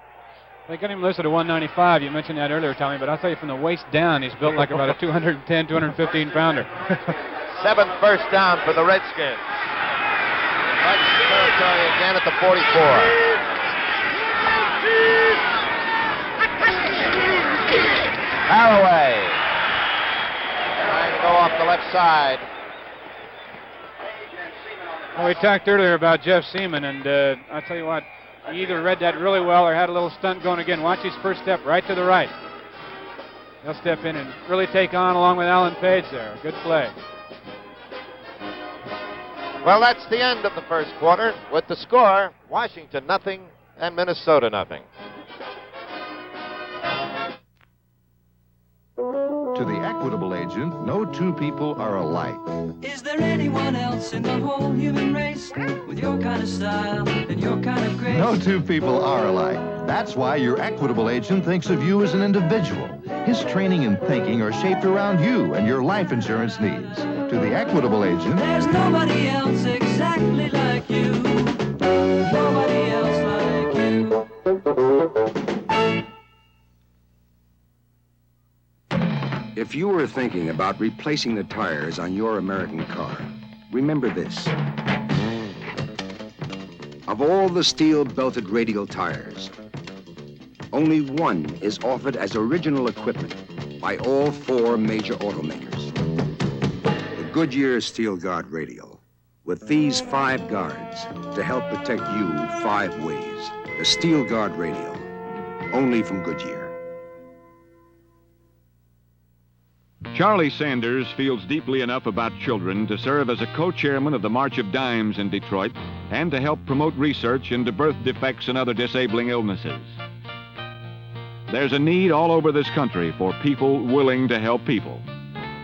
[SPEAKER 4] They got him listed at 195. You mentioned that earlier, Tommy, but I'll tell you from the waist down, he's built like about a 210, 215-pounder.
[SPEAKER 3] 7th first down for the Redskins. Right territory again at the 44. Haraway trying to go off the left side.
[SPEAKER 4] Well, we talked earlier about Jeff Seaman, and I'll tell you what, he either read that really well or had a little stunt going again. Watch his first step right to the right. He'll step in and really take on along with Alan Page there. Good play.
[SPEAKER 3] Well, that's the end of the first quarter with the score, Washington nothing and Minnesota nothing.
[SPEAKER 19] To the Equitable agent, no two people are alike.
[SPEAKER 20] Is there anyone else in the whole human race with your kind of style and your kind of grace?
[SPEAKER 19] No two people are alike. That's why your Equitable agent thinks of you as an individual. His training and thinking are shaped around you and your life insurance needs. To the Equitable agent,
[SPEAKER 20] there's nobody else exactly like you. Nobody else like you.
[SPEAKER 10] If you were thinking about replacing the tires on your American car, remember this. Of all the steel-belted radial tires, only one is offered as original equipment by all 4 major automakers. The Goodyear Steel Guard Radial, with these 5 guards to help protect you 5 ways. The Steel Guard Radial, only from Goodyear.
[SPEAKER 1] Charlie Sanders feels deeply enough about children to serve as a co-chairman of the March of Dimes in Detroit and to help promote research into birth defects and other disabling illnesses. There's a need all over this country for people willing to help people.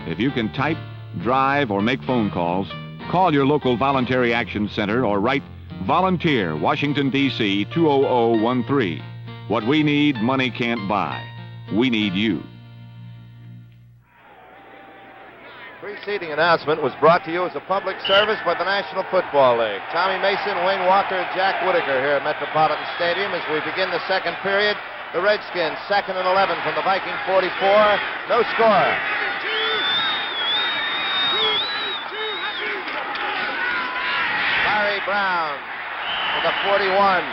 [SPEAKER 1] If you can type, drive, or make phone calls, call your local Voluntary Action Center or write Volunteer, Washington, D.C. 20013. What we need, money can't buy. We need you.
[SPEAKER 3] Preceding announcement was brought to you as a public service by the National Football League. Tommy Mason, Wayne Walker, and Jack Whitaker here at Metropolitan Stadium as we begin the second period. The Redskins, 2nd and 11 from the Viking 44. No score. Larry Brown with a 41.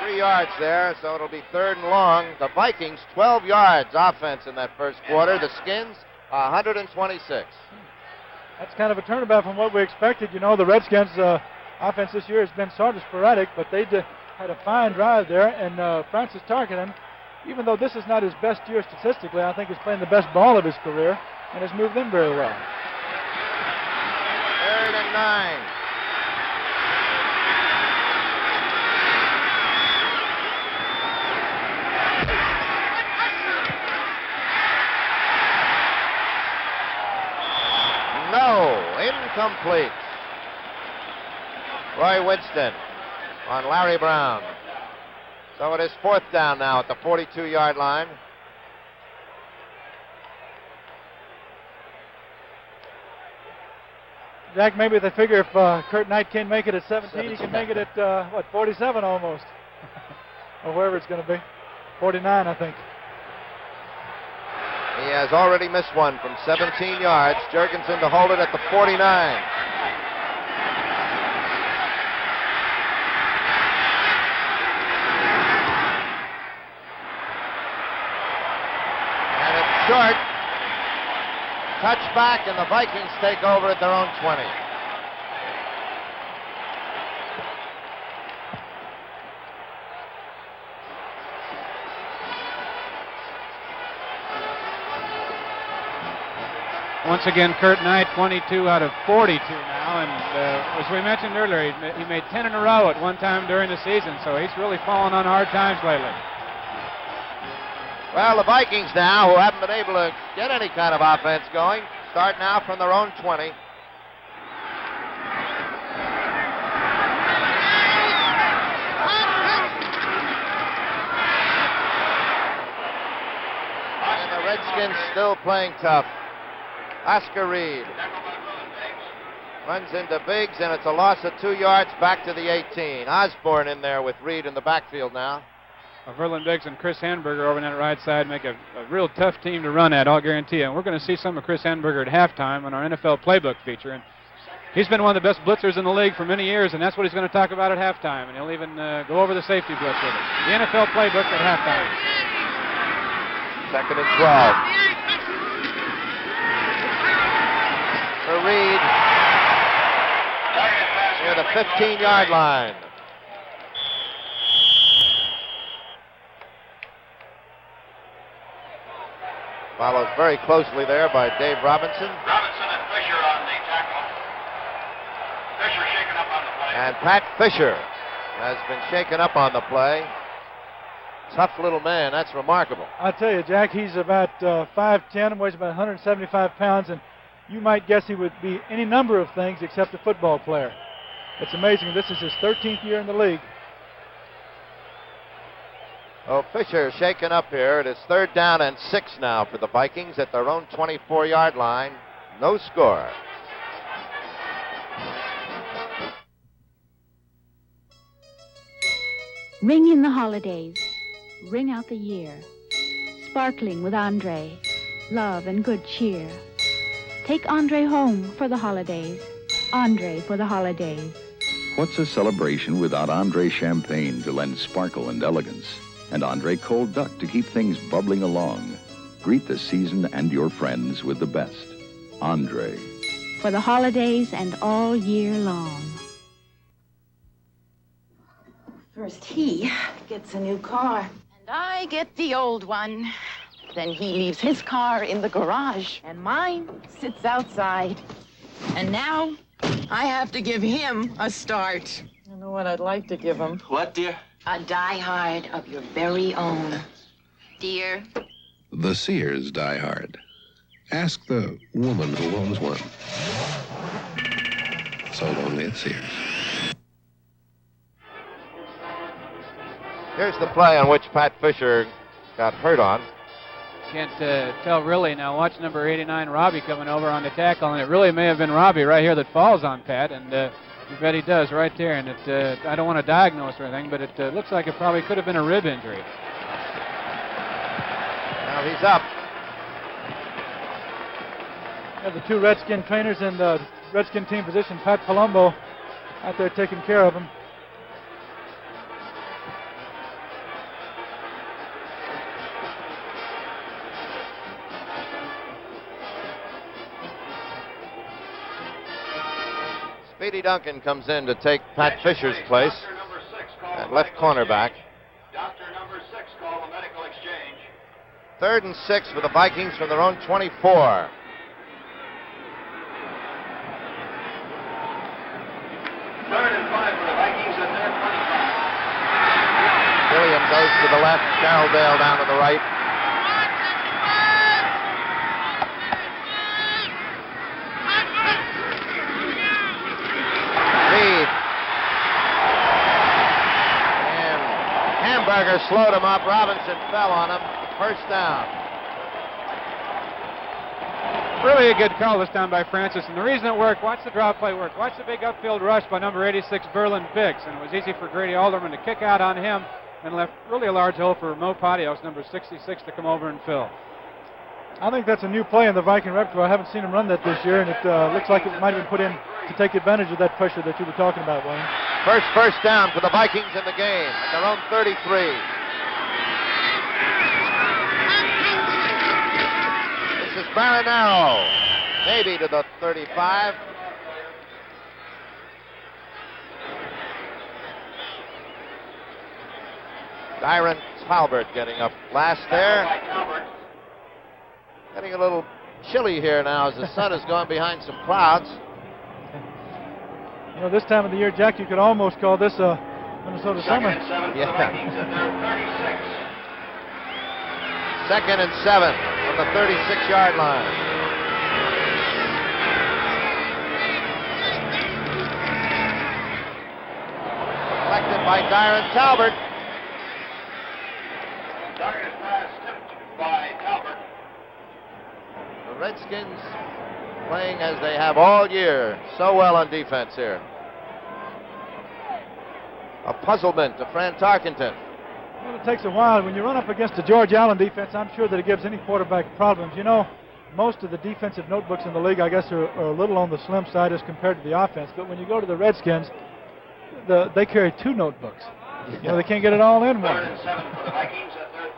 [SPEAKER 3] 3 yards there, so it'll be 3rd and long. The Vikings, 12 yards offense in that first quarter. The Skins, 126.
[SPEAKER 5] That's kind of a turnabout from what we expected. You know, the Redskins' offense this year has been sort of sporadic, but they had a fine drive there. And Francis Tarkenton, even though this is not his best year statistically, I think he's playing the best ball of his career and has moved in very well.
[SPEAKER 3] 3rd and 9. No, incomplete. Roy Winston on Larry Brown. So it is 4th down now at the 42-yard line.
[SPEAKER 5] Jack, maybe they figure if Kurt Knight can't make it at 17, he can make it at, 47 almost? Or wherever it's going to be. 49, I think.
[SPEAKER 3] He has already missed one from 17 yards. Jurgensen to hold it at the 49. And it's short. Touchback, and the Vikings take over at their own 20.
[SPEAKER 4] Once again, Kurt Knight, 22 out of 42 now, and as we mentioned earlier, he made 10 in a row at one time during the season, so he's really fallen on hard times lately.
[SPEAKER 3] Well, the Vikings now, who haven't been able to get any kind of offense going, start now from their own 20. And the Redskins still playing tough. Oscar Reed runs into Biggs, and it's a loss of 2 yards back to the 18. Osborne in there with Reed in the backfield now.
[SPEAKER 4] Verlin Biggs and Chris Hanberger over on that right side make a real tough team to run at, I'll guarantee you. And we're going to see some of Chris Hanberger at halftime on our NFL Playbook feature. And he's been one of the best blitzers in the league for many years, and that's what he's going to talk about at halftime. And he'll even go over the safety blitz with us. The NFL Playbook at halftime.
[SPEAKER 3] Second and 12. For Reed. Near the 15-yard line. Followed very closely there by Dave Robinson.
[SPEAKER 14] Robinson and Fisher on the tackle. Fisher shaken up on the play.
[SPEAKER 3] And Pat Fisher has been shaken up on the play. Tough little man, that's remarkable.
[SPEAKER 5] I tell you, Jack, he's about 5'10", weighs about 175 pounds, and you might guess he would be any number of things except a football player. It's amazing. This is his 13th year in the league.
[SPEAKER 3] Oh, Fisher shaken up here. It is 3rd down and 6 now for the Vikings at their own 24-yard line. No score.
[SPEAKER 21] Ring in the holidays. Ring out the year. Sparkling with Andre. Love and good cheer. Take Andre home for the holidays. Andre for the holidays.
[SPEAKER 22] What's a celebration without Andre Champagne to lend sparkle and elegance? And Andre Cold Duck to keep things bubbling along. Greet the season and your friends with the best. Andre.
[SPEAKER 21] For the holidays and all year long.
[SPEAKER 23] First he gets a new car, and I get the old one. Then he leaves his car in the garage, and mine sits outside. And now I have to give him a start. I know what I'd like to give him.
[SPEAKER 16] What, dear?
[SPEAKER 23] A diehard of your very own. Dear.
[SPEAKER 12] The Sears Die Hard. Ask the woman who owns one. Sold only at Sears.
[SPEAKER 3] Here's the play on which Pat Fisher got hurt on.
[SPEAKER 4] Can't tell really now. Watch number 89, Robbie, coming over on the tackle, and it really may have been Robbie right here that falls on Pat, and you bet he does right there. And it, I don't want to diagnose or anything, but it looks like it probably could have been a rib injury.
[SPEAKER 3] Now he's up.
[SPEAKER 5] Have the two Redskin trainers in the Redskin team position, Pat Palumbo, out there taking care of him.
[SPEAKER 3] Speedy Duncan comes in to take Pat Fisher's place at left cornerback.
[SPEAKER 14] Doctor number 6 called a medical exchange.
[SPEAKER 3] 3rd and 6 for the Vikings from their own 24.
[SPEAKER 14] Third and 5 for the Vikings at their 25.
[SPEAKER 3] William goes to the left, Carroll Dale down to the right. Reed. And Hamburger slowed him up. Robinson fell on him. First down.
[SPEAKER 4] Really a good call this time by Francis, and the reason it worked, watch the draw play work. Watch the big upfield rush by number 86, Berlin Biggs, and it was easy for Grady Alderman to kick out on him and left really a large hole for Mo Patios, number 66, to come over and fill.
[SPEAKER 5] I think that's a new play in the Viking repertoire. I haven't seen him run that this year, and it looks like it might have been put in to take advantage of that pressure that you were talking about, Wayne.
[SPEAKER 3] First down for the Vikings in the game at their own 33. This is Marinaro, maybe to the 35. Dyron Talbert getting up last there. Getting a little chilly here now as the sun has gone behind some clouds.
[SPEAKER 5] You know, this time of the year, Jack, you could almost call this a Minnesota summer.
[SPEAKER 3] Yeah. 2nd and 7 from the 36-yard line. Collected by Dyron Talbert.
[SPEAKER 14] Target pass tipped by Talbot.
[SPEAKER 3] The Redskins playing as they have all year, so well on defense here. A puzzlement to Fran Tarkenton.
[SPEAKER 5] Well, it takes a while. When you run up against a George Allen defense, I'm sure that it gives any quarterback problems. You know, most of the defensive notebooks in the league, I guess, are a little on the slim side as compared to the offense. But when you go to the Redskins, they carry 2 notebooks. You know, they can't get it all in one.
[SPEAKER 14] 3rd and 7 for the Vikings at their 36.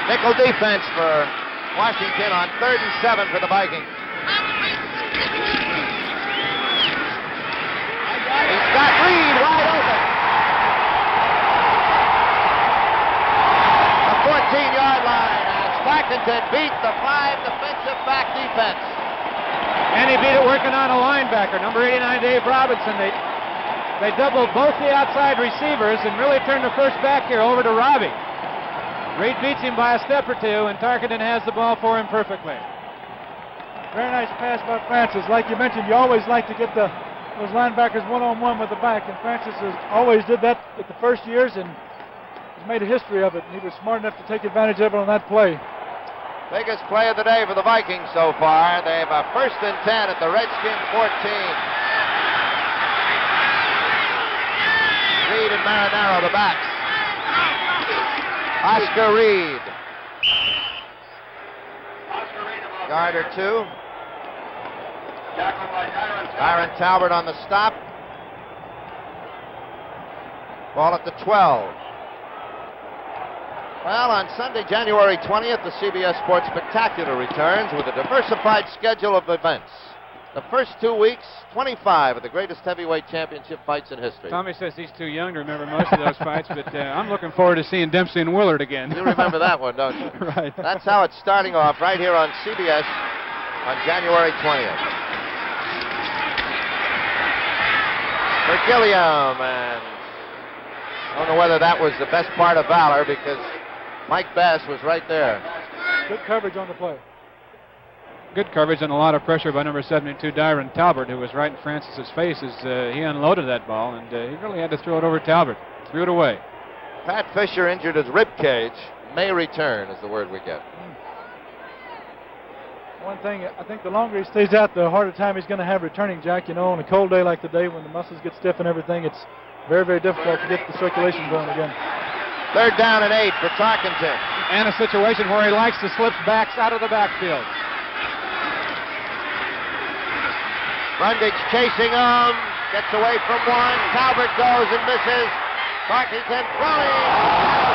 [SPEAKER 3] Nickel defense for Washington on 3rd and 7 for the Vikings. He's got Reed wide open. The 14-yard line. And Sparkington beat the 5 defensive back defense.
[SPEAKER 2] And he beat it working on a linebacker, number 89, Dave Robinson. They doubled both the outside receivers and really turned the first back here over to Robbie. Reed beats him by a step or two, and Tarkenton has the ball for him perfectly.
[SPEAKER 5] Very nice pass by Francis. Like you mentioned, you always like to get those linebackers one-on-one with the back, and Francis always did that at the first years and has made a history of it, and he was smart enough to take advantage of it on that play.
[SPEAKER 3] Biggest play of the day for the Vikings so far. They have a 1st and 10 at the Redskins 14. Reed and Marinaro, the backs. Oscar Reed. Yard or two. Byron Talbert on the stop. Ball at the 12. Well, on Sunday, January 20th, the CBS Sports Spectacular returns with a diversified schedule of events. The first 2 weeks, 25 of the greatest heavyweight championship fights in history.
[SPEAKER 4] Tommy says he's too young to remember most of those fights, but I'm looking forward to seeing Dempsey and Willard again.
[SPEAKER 3] You remember that one, don't you?
[SPEAKER 4] Right.
[SPEAKER 3] That's how it's starting off right here on CBS on January 20th. For Gilliam, and I don't know whether that was the best part of Valor because Mike Bass was right there.
[SPEAKER 5] Good coverage on the play.
[SPEAKER 4] Good coverage and a lot of pressure by number 72, Byron Talbert, who was right in Francis's face as he unloaded that ball, and he really had to throw it over Talbot. Threw it away.
[SPEAKER 3] Pat Fisher injured his rib cage. May return is the word we get.
[SPEAKER 5] One thing, I think the longer he stays out, the harder time he's going to have returning, Jack. You know, on a cold day like today when the muscles get stiff and everything, it's very, very difficult to get the circulation going again.
[SPEAKER 3] 3rd down and 8 for Tarkenton.
[SPEAKER 4] And a situation where he likes to slip backs out of the backfield.
[SPEAKER 3] Brundage chasing him, gets away from one. Talbot goes and misses. Tarkenton throwing.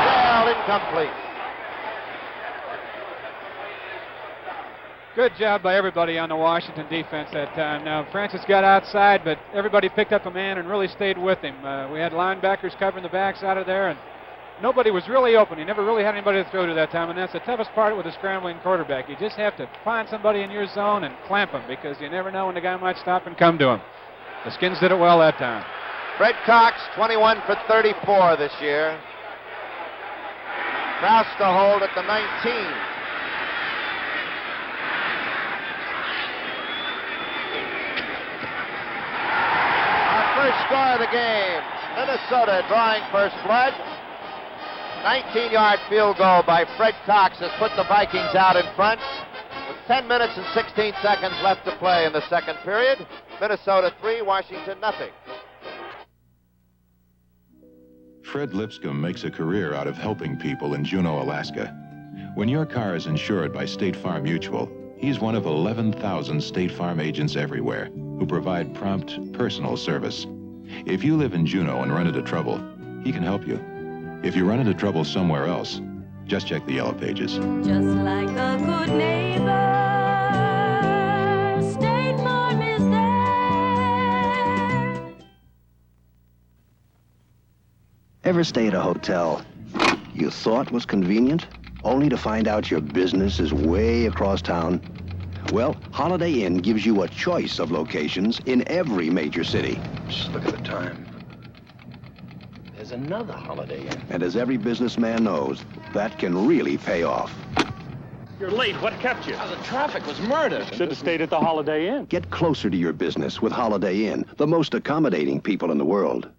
[SPEAKER 3] Mademoiselle incomplete.
[SPEAKER 4] Good job by everybody on the Washington defense that time. Now, Francis got outside, but everybody picked up a man and really stayed with him. We had linebackers covering the backs out of there, and nobody was really open. He never really had anybody to throw to that time, and that's the toughest part with a scrambling quarterback. You just have to find somebody in your zone and clamp him because you never know when the guy might stop and come to him. The Skins did it well that time.
[SPEAKER 3] Fred Cox, 21 for 34 this year. Kraus to hold at the 19. First score of the game. Minnesota drawing first blood. 19-yard field goal by Fred Cox has put the Vikings out in front. With 10 minutes and 16 seconds left to play in the second period. Minnesota 3, Washington nothing.
[SPEAKER 6] Fred Lipscomb makes a career out of helping people in Juneau, Alaska. When your car is insured by State Farm Mutual, he's one of 11,000 State Farm agents everywhere who provide prompt, personal service. If you live in Juneau and run into trouble, he can help you. If you run into trouble somewhere else, just check the yellow pages.
[SPEAKER 20] Just like a good neighbor, State Farm is there.
[SPEAKER 7] Ever stay at a hotel you thought was convenient, only to find out your business is way across town? Well, Holiday Inn gives you a choice of locations in every major city.
[SPEAKER 17] Just look at the time. There's another Holiday Inn.
[SPEAKER 7] And as every businessman knows, that can really pay off.
[SPEAKER 8] You're late. What kept you?
[SPEAKER 17] The traffic was murder.
[SPEAKER 8] Should have stayed at the Holiday Inn.
[SPEAKER 7] Get closer to your business with Holiday Inn, the most accommodating people in the world.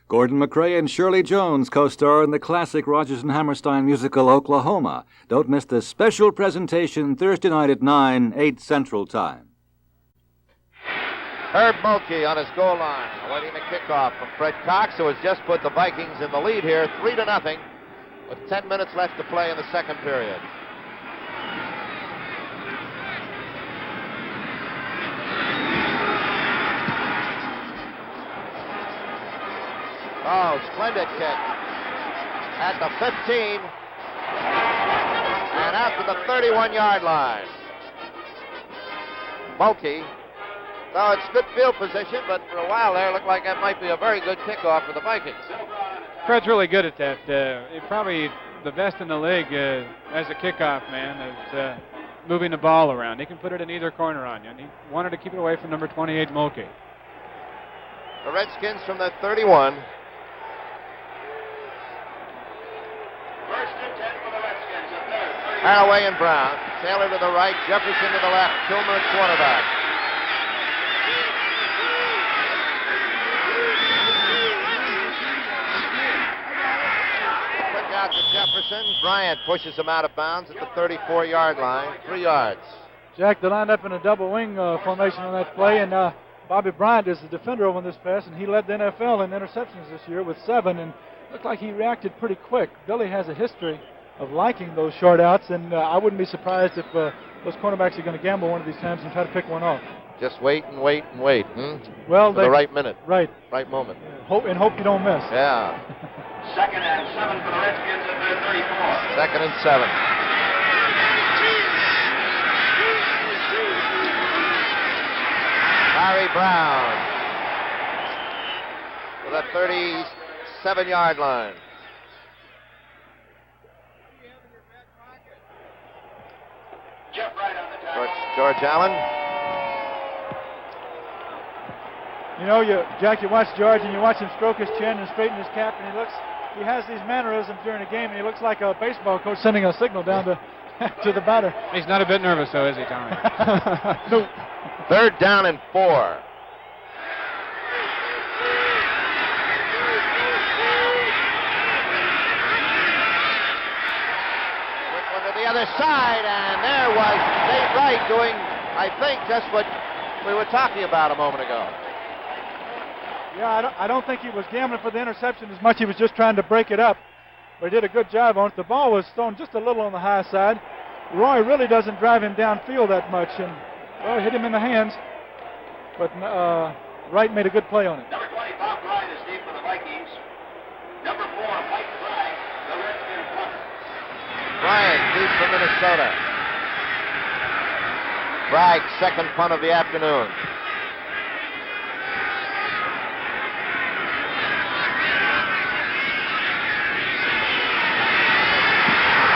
[SPEAKER 24] Gordon McRae and Shirley Jones co-star in the classic Rodgers and Hammerstein musical Oklahoma. Don't miss this special presentation Thursday night at 9, 8 Central Time.
[SPEAKER 3] Herb Mulkey on his goal line, awaiting the kickoff from Fred Cox, who has just put the Vikings in the lead here, 3-0, with 10 minutes left to play in the second period. Oh, splendid kick. At the 15, out to the 31-yard line. Mulkey. So it's good field position, but for a while there, it looked like that might be a very good kickoff for the Vikings.
[SPEAKER 4] Fred's really good at that. He's probably the best in the league as a kickoff man, is moving the ball around. He can put it in either corner on you, and he wanted to keep it away from number 28, Mulkey.
[SPEAKER 3] The Redskins from the 31.
[SPEAKER 14] First and 10 for the Redskins. A third.
[SPEAKER 3] Haraway and Brown. Taylor to the right, Jefferson to the left, Kilmer at quarterback. Quick out to Jefferson. Bryant pushes him out of bounds at the 34-yard line, 3 yards.
[SPEAKER 5] Jack, they lined up in a double wing formation on that play, and Bobby Bryant is the defender over this pass, and he led the NFL in interceptions this year with 7, and looked like he reacted pretty quick. Billy has a history of liking those short outs, and I wouldn't be surprised if those cornerbacks are going to gamble one of these times and try to pick one off.
[SPEAKER 3] Just wait and wait and wait.
[SPEAKER 5] Well,
[SPEAKER 3] for the right minute.
[SPEAKER 5] Right
[SPEAKER 3] moment.
[SPEAKER 5] Hope you don't miss.
[SPEAKER 3] Yeah.
[SPEAKER 14] Second and 7 for the Redskins at their 34.
[SPEAKER 3] Second and 7. Larry Brown to the 37-yard line.
[SPEAKER 14] Jeff Wright on the tackle.
[SPEAKER 3] George Allen.
[SPEAKER 5] You know, Jack, you watch George and you watch him stroke his chin and straighten his cap, and he has these mannerisms during a game, and he looks like a baseball coach sending a signal down to the batter.
[SPEAKER 4] He's not a bit nervous, though, is he, Tommy?
[SPEAKER 5] No.
[SPEAKER 3] Third down and 4. The other side, and there was Dave Wright doing, I think, just what we were talking about a moment ago.
[SPEAKER 5] Yeah, I don't think he was gambling for the interception as much. He was just trying to break it up. But he did a good job on it. The ball was thrown just a little on the high side. Roy really doesn't drive him downfield that much, and well, hit him in the hands. But Wright made a good play on it.
[SPEAKER 14] Number 20, Bob Bryant is deep for the Vikings. Number 4, Mike Bragg, the Redskins punter.
[SPEAKER 3] Bryant deep for Minnesota. Bragg, second punt of the afternoon.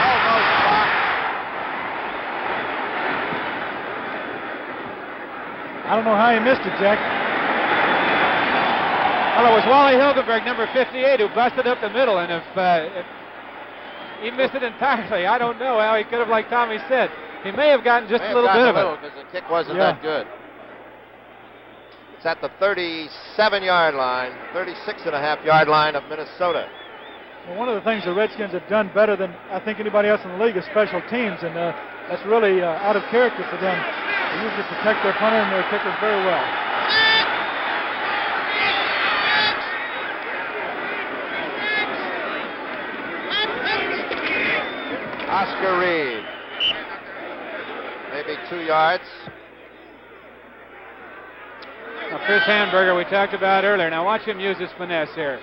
[SPEAKER 3] Almost blocked.
[SPEAKER 5] I don't know how he missed it, Jack.
[SPEAKER 2] Well, it was Wally Hilgenberg, number 58, who busted up the middle, and if he missed it entirely, I don't know how he could have, like Tommy said. He may have gotten just a little bit of it.
[SPEAKER 3] Because the kick wasn't that good. It's at the 37-yard line, 36.5-yard line of Minnesota.
[SPEAKER 5] Well, one of the things the Redskins have done better than I think anybody else in the league is special teams, and that's really out of character for them. They usually protect their punter and their kickers very well.
[SPEAKER 3] Oscar Reed. Maybe 2 yards.
[SPEAKER 2] Now, Chris Hamburger, we talked about earlier. Now watch him use his finesse here.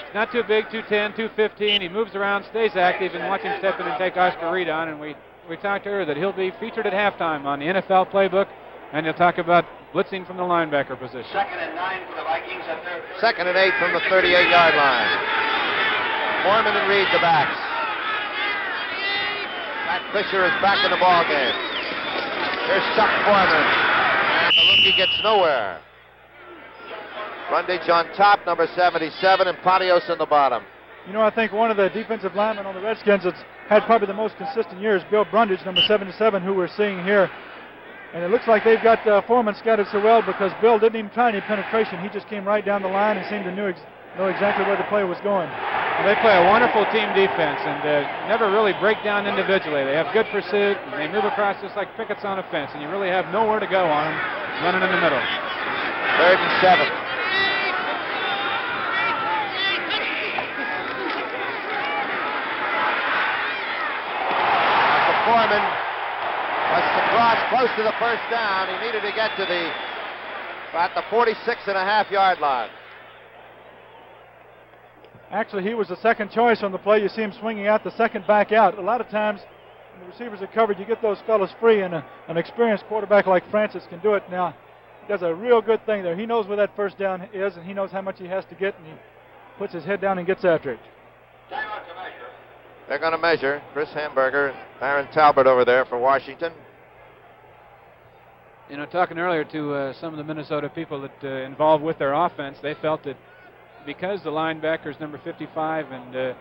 [SPEAKER 2] He's not too big, 210, 215. He moves around, stays active, and watch him step in and take Oscar Reed on. And we talked earlier that he'll be featured at halftime on the NFL playbook, and he'll talk about blitzing from the linebacker position.
[SPEAKER 14] Second and 9 for the Vikings at their...
[SPEAKER 3] Second and 8 from the 38-yard line. Foreman and Reed the backs. Matt Fisher is back in the ball game. Here's Chuck Foreman. And the rookie gets nowhere. Brundage on top, number 77, and Patios in the bottom.
[SPEAKER 5] You know, I think one of the defensive linemen on the Redskins that's had probably the most consistent year is Bill Brundage, number 77, who we're seeing here. And it looks like they've got Foreman scattered so well because Bill didn't even try any penetration. He just came right down the line and seemed to know exactly where the play was going.
[SPEAKER 2] Well, they play a wonderful team defense and never really break down individually. They have good pursuit, and they move across just like pickets on a fence, and you really have nowhere to go on them running in the middle.
[SPEAKER 3] Third and 7. Foreman was to cross close to the first down. He needed to get to about the 46.5-yard line.
[SPEAKER 5] Actually, he was the second choice on the play. You see him swinging out the second back out. A lot of times, and the receivers are covered, you get those fellas free, and an experienced quarterback like Francis can do it. Now, he does a real good thing there. He knows where that first down is, and he knows how much he has to get, and he puts his head down and gets after it.
[SPEAKER 3] They're going to measure. Chris Hamburger, Aaron Talbot over there for Washington.
[SPEAKER 4] You know, talking earlier to some of the Minnesota people that involved with their offense, they felt that because the linebackers, number 55 and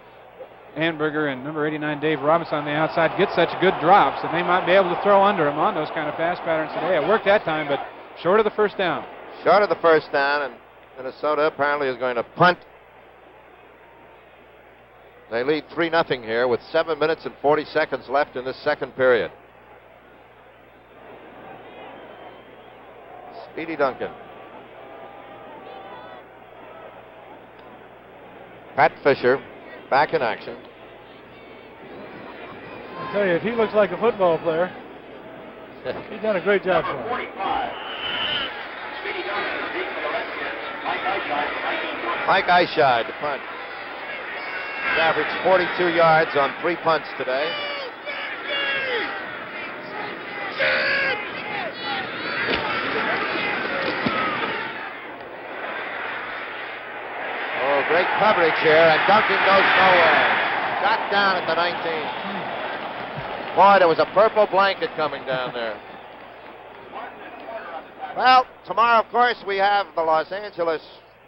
[SPEAKER 4] Hamburger and number 89 Dave Robinson on the outside get such good drops that they might be able to throw under him on those kind of pass patterns today. It worked that time, but short of the first down.
[SPEAKER 3] Short of the first down, and Minnesota apparently is going to punt. They lead 3-0 here with 7 minutes and 40 seconds left in this second period. Speedy Duncan. Pat Fisher back in action.
[SPEAKER 5] I tell you, if he looks like a football player, he's done a great job for him.
[SPEAKER 14] 45. Speedy Duncan, the deep for the Redskins. Mike Eyeshide for 19.
[SPEAKER 3] Mike Eyeshide, the punt. He's averaged 42 yards on 3 punts today. Oh, great coverage here, and Duncan goes nowhere. Shot down at the 19. Boy, there was a purple blanket coming down there. Well, tomorrow, of course, we have the Los Angeles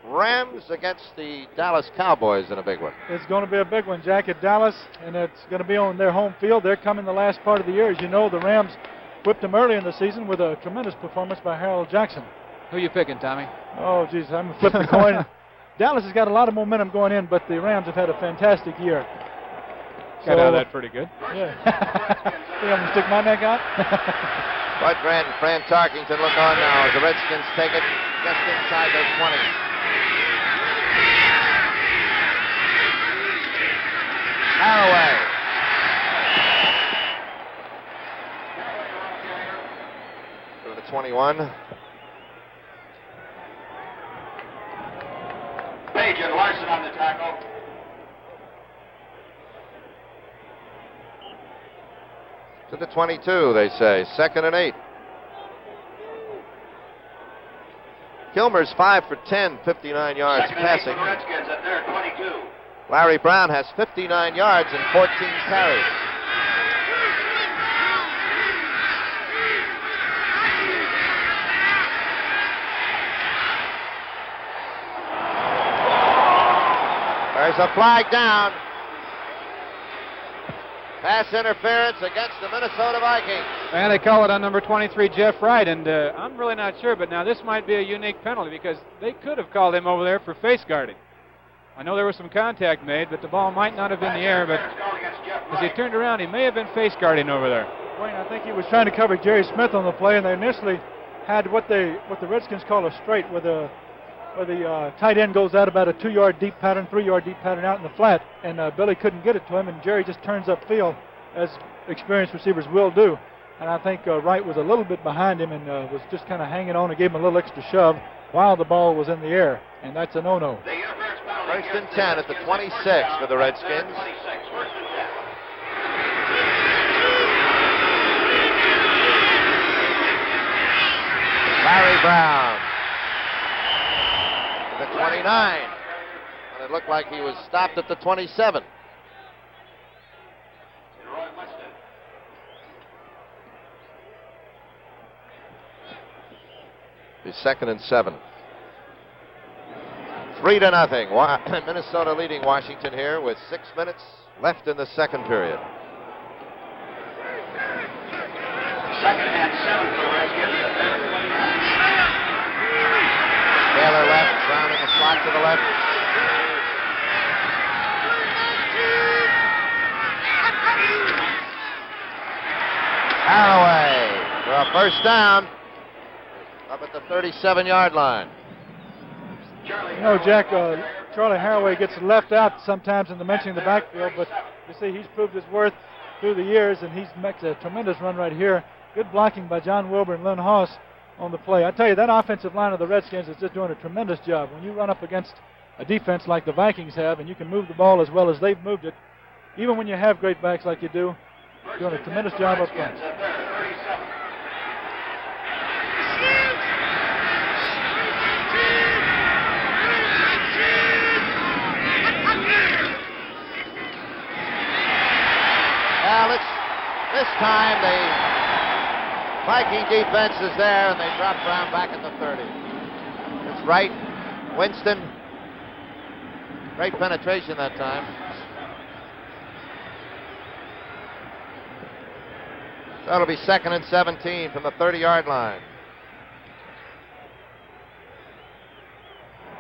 [SPEAKER 3] Rams against the Dallas Cowboys in a big one.
[SPEAKER 5] It's going to be a big one, Jack, at Dallas, and it's going to be on their home field. They're coming the last part of the year. As you know, the Rams whipped them early in the season with a tremendous performance by Harold Jackson.
[SPEAKER 4] Who you picking, Tommy?
[SPEAKER 5] Oh, geez, I'm flipping the coin. Dallas has got a lot of momentum going in, but the Rams have had a fantastic year.
[SPEAKER 4] Got out of that pretty good.
[SPEAKER 5] Yeah. You want me to stick my neck out?
[SPEAKER 3] Bud Grant and Fran Tarkington look on now as the Redskins take it just inside their 20. Haraway. To the 21.
[SPEAKER 14] Page and Larson on the tackle.
[SPEAKER 3] To the 22, they say. 2nd and 8. Kilmer's 5 for 10, 59 yards passing.
[SPEAKER 14] The Redskins at their 22.
[SPEAKER 3] Larry Brown has 59 yards and 14 carries. There's a flag down. Pass interference against the Minnesota Vikings.
[SPEAKER 4] And they call it on number 23, Jeff Wright, and I'm really not sure, but now this might be a unique penalty because they could have called him over there for face guarding. I know there was some contact made, but the ball might not have been in the air, but as he turned around, he may have been face guarding over there.
[SPEAKER 5] Wayne, I think he was trying to cover Jerry Smith on the play, and they initially had what the Redskins call a straight, where the tight end goes out about a 2-yard deep pattern, 3-yard deep pattern out in the flat, and Billy couldn't get it to him, and Jerry just turns upfield, as experienced receivers will do. And I think Wright was a little bit behind him and was just kind of hanging on and gave him a little extra shove while the ball was in the air, and that's a no-no.
[SPEAKER 3] 1st and 10 at the 26 for the Redskins. Larry Brown. The 29, and it looked like he was stopped at the 27. He's 2nd and 7. 3-0. Minnesota leading Washington here with 6 minutes left in the second period.
[SPEAKER 14] 2nd and 7 for the Redskins.
[SPEAKER 3] Taylor left, Brown in the slot to the left. Haraway for a first down up at the 37-yard line.
[SPEAKER 5] You know, Jack, Charlie Haraway gets left out sometimes in the mentioning the backfield, but you see he's proved his worth through the years, and he's makes a tremendous run right here. Good blocking by John Wilbur and Lynn Haas on the play. I tell you, that offensive line of the Redskins is just doing a tremendous job. When you run up against a defense like the Vikings have, and you can move the ball as well as they've moved it, even when you have great backs like you do, Doing a tremendous job up front.
[SPEAKER 3] Well, this time the Viking defense is there, and they drop Brown back at the 30. It's right. Winston. Great penetration that time. So it'll be 2nd and 17 from the 30-yard line.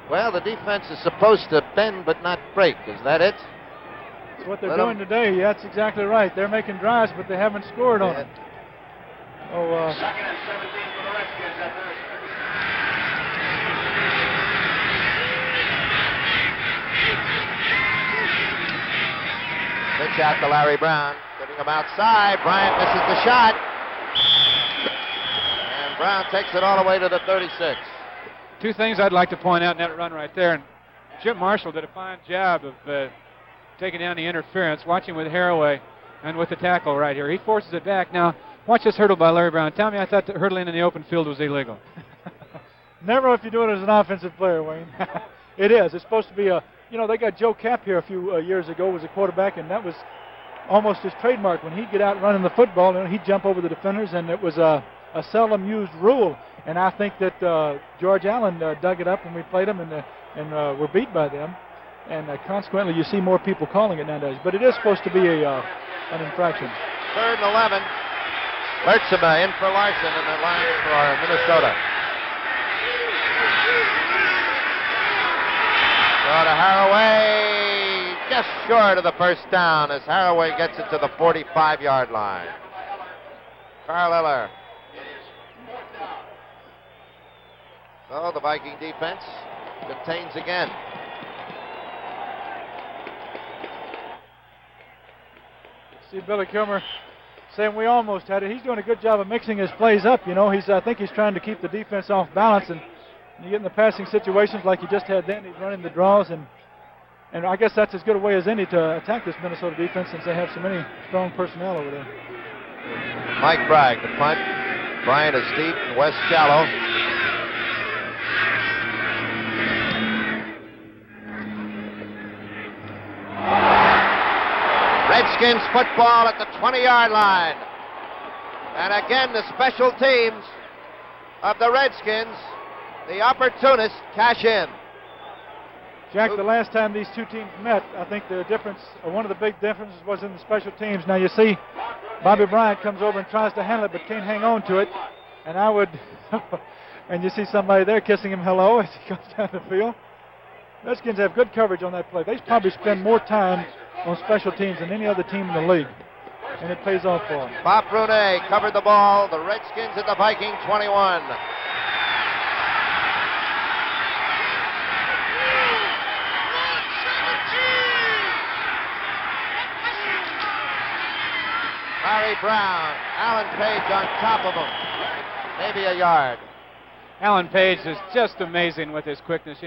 [SPEAKER 3] Well, the defense is supposed to bend but not break. Is that it?
[SPEAKER 5] That's what they're doing today. Yeah, that's exactly right. They're making drives, but they haven't scored on it. Oh,
[SPEAKER 14] 2nd and 17 for the Redskins at their 30.
[SPEAKER 3] Pitch out to Larry Brown, getting him outside. Bryant misses the shot. And Brown takes it all the way to the 36.
[SPEAKER 2] Two things I'd like to point out in that run right there. And Jim Marshall did a fine job of taking down the interference. Watch him with Haraway and with the tackle right here. He forces it back. Now, watch this hurdle by Larry Brown. Tell me I thought that hurdling in the open field was illegal.
[SPEAKER 5] Never if you do it as an offensive player, Wayne. It is. It's supposed to be a, they got Joe Kapp here a few years ago, was a quarterback, and that was almost his trademark. When he'd get out running the football, he'd jump over the defenders, and it was a seldom used rule. And I think that George Allen dug it up when we played them and were beat by them. And consequently, you see more people calling it nowadays. But it is supposed to be an infraction.
[SPEAKER 3] 3rd and 11. Lertzema in for Larson in the line for Minnesota. Go to Haraway, just short of the first down as Haraway gets it to the 45-yard line. Carl Eller. So the Viking defense contains again.
[SPEAKER 5] See Billy Kilmer saying we almost had it. He's doing a good job of mixing his plays up. I think he's trying to keep the defense off balance, and you get in the passing situations like he just had then. He's running the draws, and I guess that's as good a way as any to attack this Minnesota defense since they have so many strong personnel over there.
[SPEAKER 3] Mike Bragg, the punt. Bryant is deep and West shallow. Redskins football at the 20-yard line. And again, the special teams of the Redskins, the opportunists, cash in.
[SPEAKER 5] Jack, the last time these two teams met, I think the difference, or one of the big differences, was in the special teams. Now you see, Bobby Bryant comes over and tries to handle it, but can't hang on to it. And I would, and you see somebody there kissing him hello as he comes down the field. Redskins have good coverage on that play. They probably spend more time on special teams than any other team in the league, and it pays off for them.
[SPEAKER 3] Bob Brunet covered the ball. The Redskins at the Viking 21. Larry Brown, Alan Page on top of him. Maybe a yard.
[SPEAKER 2] Alan Page is just amazing with his quickness.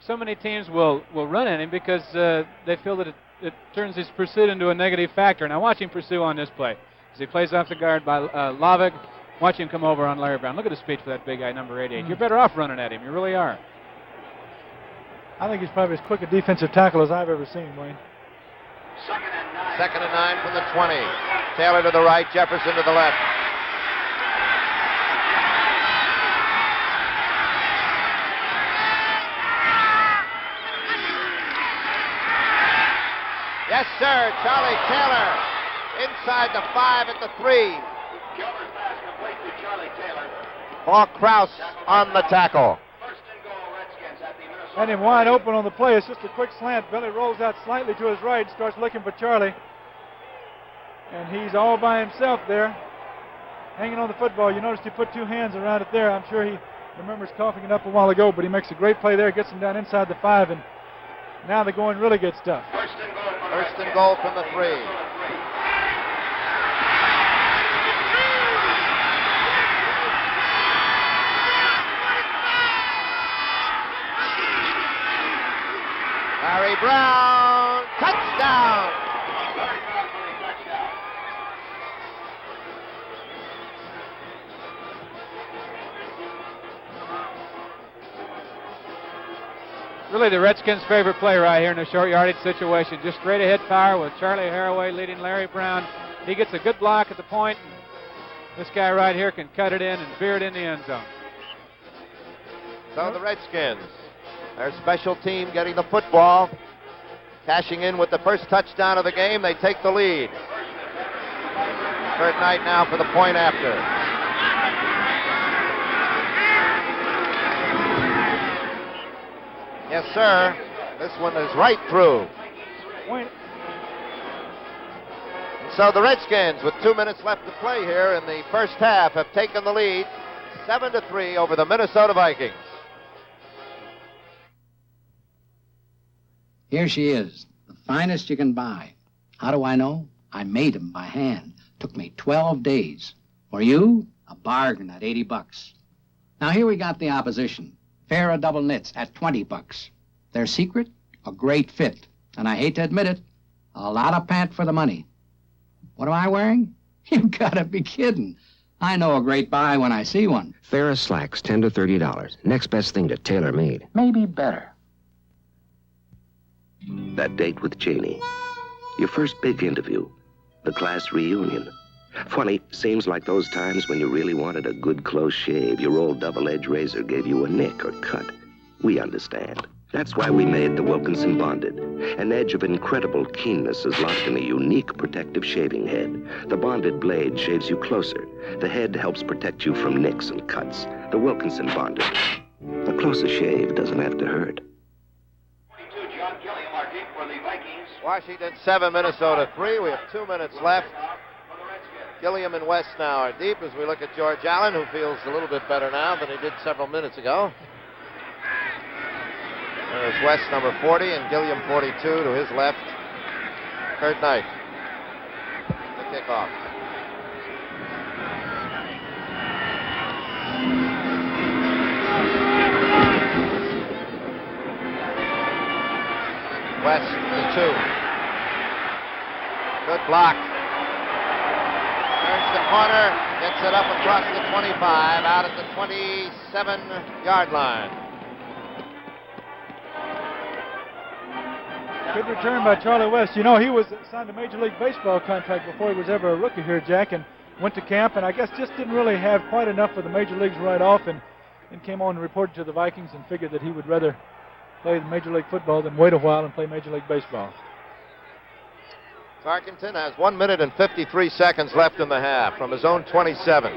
[SPEAKER 2] So many teams will run at him because they feel that it turns his pursuit into a negative factor. Now watch him pursue on this play. As he plays off the guard by Lovick, watch him come over on Larry Brown. Look at the speed for that big guy, number 88. You're better off running at him. You really are.
[SPEAKER 5] I think he's probably as quick a defensive tackle as I've ever seen, Wayne.
[SPEAKER 3] 2nd and 9 from the 20. Taylor to the right, Jefferson to the left. Yes, sir, Charlie Taylor inside the 5 at the 3. Paul Krause on the tackle.
[SPEAKER 5] And him wide open on the play. It's just a quick slant. Billy rolls out slightly to his right, starts looking for Charlie. And he's all by himself there, hanging on the football. You noticed he put two hands around it there. I'm sure he remembers coughing it up a while ago, but he makes a great play there, gets him down inside the 5, and now the going really gets tough.
[SPEAKER 3] First and goal from the 3. Larry Brown, touchdown!
[SPEAKER 2] really the Redskins' favorite play right here in a short yardage situation. Just straight ahead power with Charlie Haraway leading Larry Brown. He gets a good block at the point. This guy right here can cut it in and veer it in the end zone.
[SPEAKER 3] So the Redskins, their special team getting the football, cashing in with the first touchdown of the game. They take the lead. Kurt Knight now for the point after. Yes, sir. This one is right through.
[SPEAKER 2] Point.
[SPEAKER 3] And so the Redskins, with 2 minutes left to play here in the first half, have taken the lead 7-3 over the Minnesota Vikings.
[SPEAKER 9] Here she is, the finest you can buy. How do I know? I made them by hand. Took me 12 days. For you, a bargain at $80. Now here we got the opposition. Fair of double knits at $20. Their secret? A great fit. And I hate to admit it, a lot of pant for the money. What am I wearing? You gotta be kidding. I know a great buy when I see one.
[SPEAKER 17] Ferris slacks, $10 to $30. Next best thing to tailor-made.
[SPEAKER 9] Maybe better.
[SPEAKER 17] That date with Janie. Your first big interview. The class reunion. Funny, seems like those times when you really wanted a good close shave, your old double-edged razor gave you a nick or cut. We understand. That's why we made the Wilkinson Bonded. An edge of incredible keenness is locked in a unique protective shaving head. The Bonded blade shaves you closer. The head helps protect you from nicks and cuts. The Wilkinson Bonded. A closer shave doesn't have to hurt.
[SPEAKER 3] Washington 7, Minnesota 3. We have 2 minutes left. Gilliam and West now are deep as we look at George Allen, who feels a little bit better now than he did several minutes ago. There's West, number 40, and Gilliam, 42, to his left. Kurt Knight. The kickoff. West, the 2. Good block. Turns the corner, gets it up across the 25, out at the 27-yard line.
[SPEAKER 5] Good return by Charlie West. You know, he was signed a Major League Baseball contract before he was ever a rookie here, Jack, and went to camp, and I guess just didn't really have quite enough for the Major Leagues right off, and came on and reported to the Vikings and figured that he would rather play Major League football than wait a while and play Major League Baseball.
[SPEAKER 3] Tarkenton has 1 minute and 53 seconds left in the half from his own 27.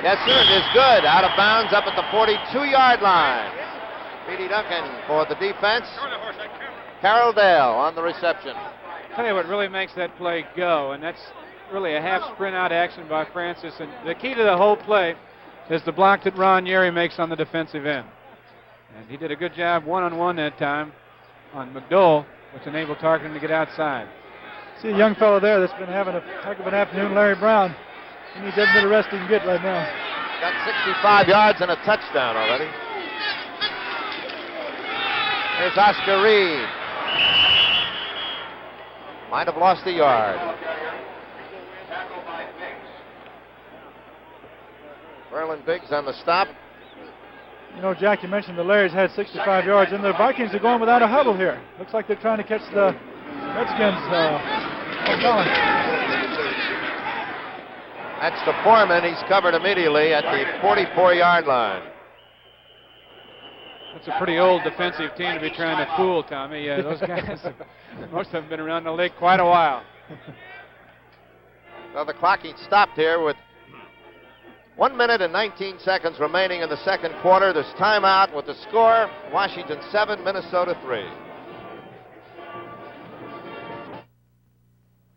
[SPEAKER 3] Yes, sir, it is good. Out of bounds up at the 42-yard line. Petey Duncan for the defense. Carroll Dale on the reception.
[SPEAKER 2] I'll tell you what really makes that play go, and that's really a half sprint out action by Francis. And the key to the whole play is the block that Ron Yeri makes on the defensive end. And he did a good job one-on-one that time on McDowell, which enabled Tarkenton to get outside.
[SPEAKER 5] See a young fellow there that's been having a heck of an afternoon, Larry Brown. He needs every bit of rest he can get right now.
[SPEAKER 3] Got 65 yards and a touchdown already. Here's Oscar Reed. Might have lost a yard. Verlin Biggs on the stop.
[SPEAKER 5] You know, Jack, you mentioned the Larry's had 65 yards, and the Vikings are going without a huddle here. Looks like they're trying to catch the Redskins.
[SPEAKER 3] That's the Foreman. He's covered immediately at the 44-yard line.
[SPEAKER 2] That's a pretty old defensive team to be trying to fool, Tommy. Those guys, most of them have been around the league quite a while.
[SPEAKER 3] Well, the clocking stopped here with 1 minute and 19 seconds remaining in the second quarter. There's timeout with the score, Washington 7, Minnesota 3.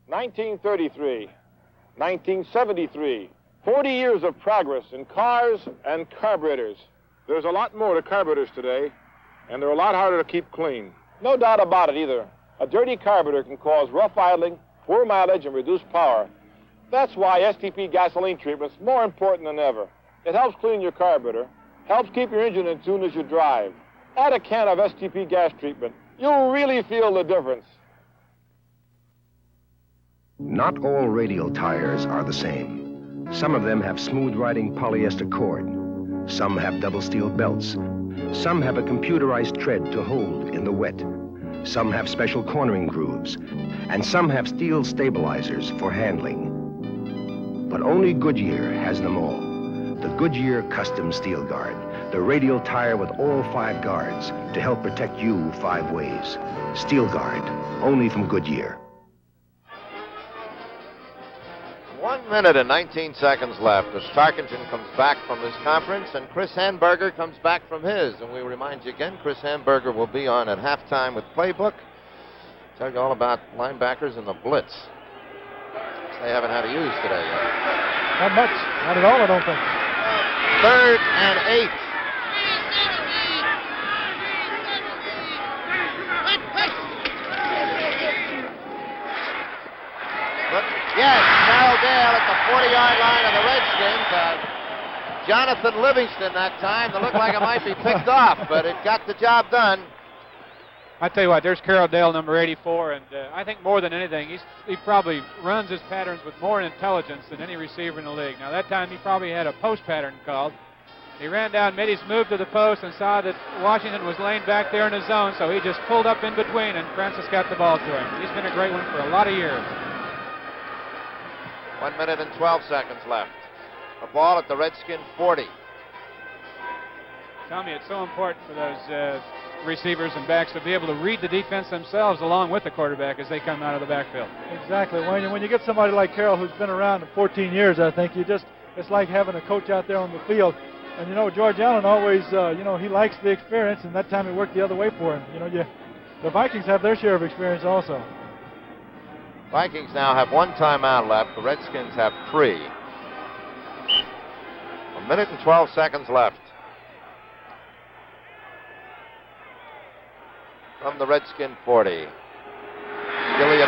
[SPEAKER 11] 1933, 1973, 40 years of progress in cars and carburetors. There's a lot more to carburetors today, and they're a lot harder to keep clean. No doubt about it either. A dirty carburetor can cause rough idling, poor mileage, and reduced power. That's why STP gasoline treatment's more important than ever. It helps clean your carburetor, helps keep your engine in tune as you drive. Add a can of STP gas treatment. You'll really feel the difference.
[SPEAKER 10] Not all radial tires are the same. Some of them have smooth-riding polyester cord. Some have double steel belts. Some have a computerized tread to hold in the wet. Some have special cornering grooves. And some have steel stabilizers for handling. But only Goodyear has them all. The Goodyear Custom Steel Guard, the radial tire with all 5 guards to help protect you 5 ways. Steel Guard, only from Goodyear.
[SPEAKER 3] 1 minute and 19 seconds left as Tarkington comes back from his conference and Chris Hamburger comes back from his. And we remind you again, Chris Hamburger will be on at halftime with Playbook. Tell you all about linebackers and the blitz. They haven't had to use today yet.
[SPEAKER 5] Not much. Not at all, I don't think.
[SPEAKER 3] 3rd and 8. Look, yes, Carroll Dale at the 40-yard line of the Redskins. Jonathan Livingston that time. It looked like it might be picked off, but it got the job done.
[SPEAKER 2] I tell you what, there's Carroll Dale, number 84, and I think more than anything, he probably runs his patterns with more intelligence than any receiver in the league. Now, that time he probably had a post pattern called. He ran down, made his move to the post, and saw that Washington was laying back there in his zone, so he just pulled up in between, and Francis got the ball to him. He's been a great one for a lot of years.
[SPEAKER 3] 1 minute and 12 seconds left. A ball at the Redskin 40.
[SPEAKER 2] Tommy, it's so important for those receivers and backs to be able to read the defense themselves along with the quarterback as they come out of the backfield.
[SPEAKER 5] Exactly. When you get somebody like Carroll who's been around for 14 years, I think it's like having a coach out there on the field. And George Allen always, he likes the experience, and that time it worked the other way for him. The Vikings have their share of experience also.
[SPEAKER 3] Vikings now have 1 timeout left. The Redskins have 3. 1 minute and 12 seconds left. From the Redskin 40. Gilliam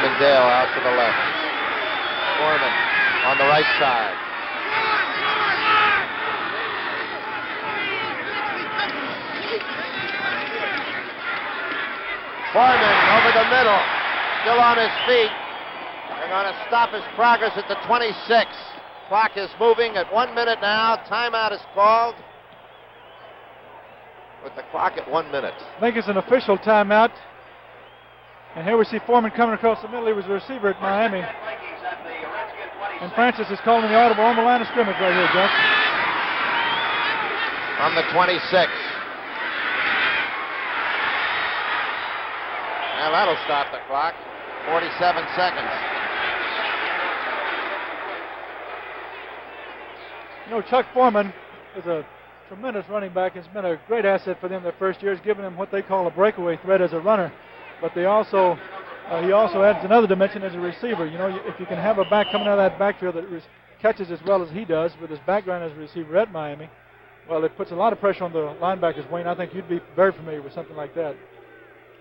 [SPEAKER 3] and Dale out to the left. Foreman on the right side. Foreman over the middle. Still on his feet. They're going to stop his progress at the 26. Clock is moving at 1 minute now. Timeout is called. With the clock at 1 minute.
[SPEAKER 5] I think it's an official timeout. And here we see Foreman coming across the middle. He was a receiver at Miami. And Francis is calling the audible on the line of scrimmage right here, Jeff.
[SPEAKER 3] On the 26. Now that'll stop the clock. 47 seconds.
[SPEAKER 5] Chuck Foreman is a tremendous running back. Has been a great asset for them their first years, giving them what they call a breakaway threat as a runner. But he also adds another dimension as a receiver. If you can have a back coming out of that backfield that catches as well as he does with his background as a receiver at Miami, well, it puts a lot of pressure on the linebackers, Wayne. I think you'd be very familiar with something like that.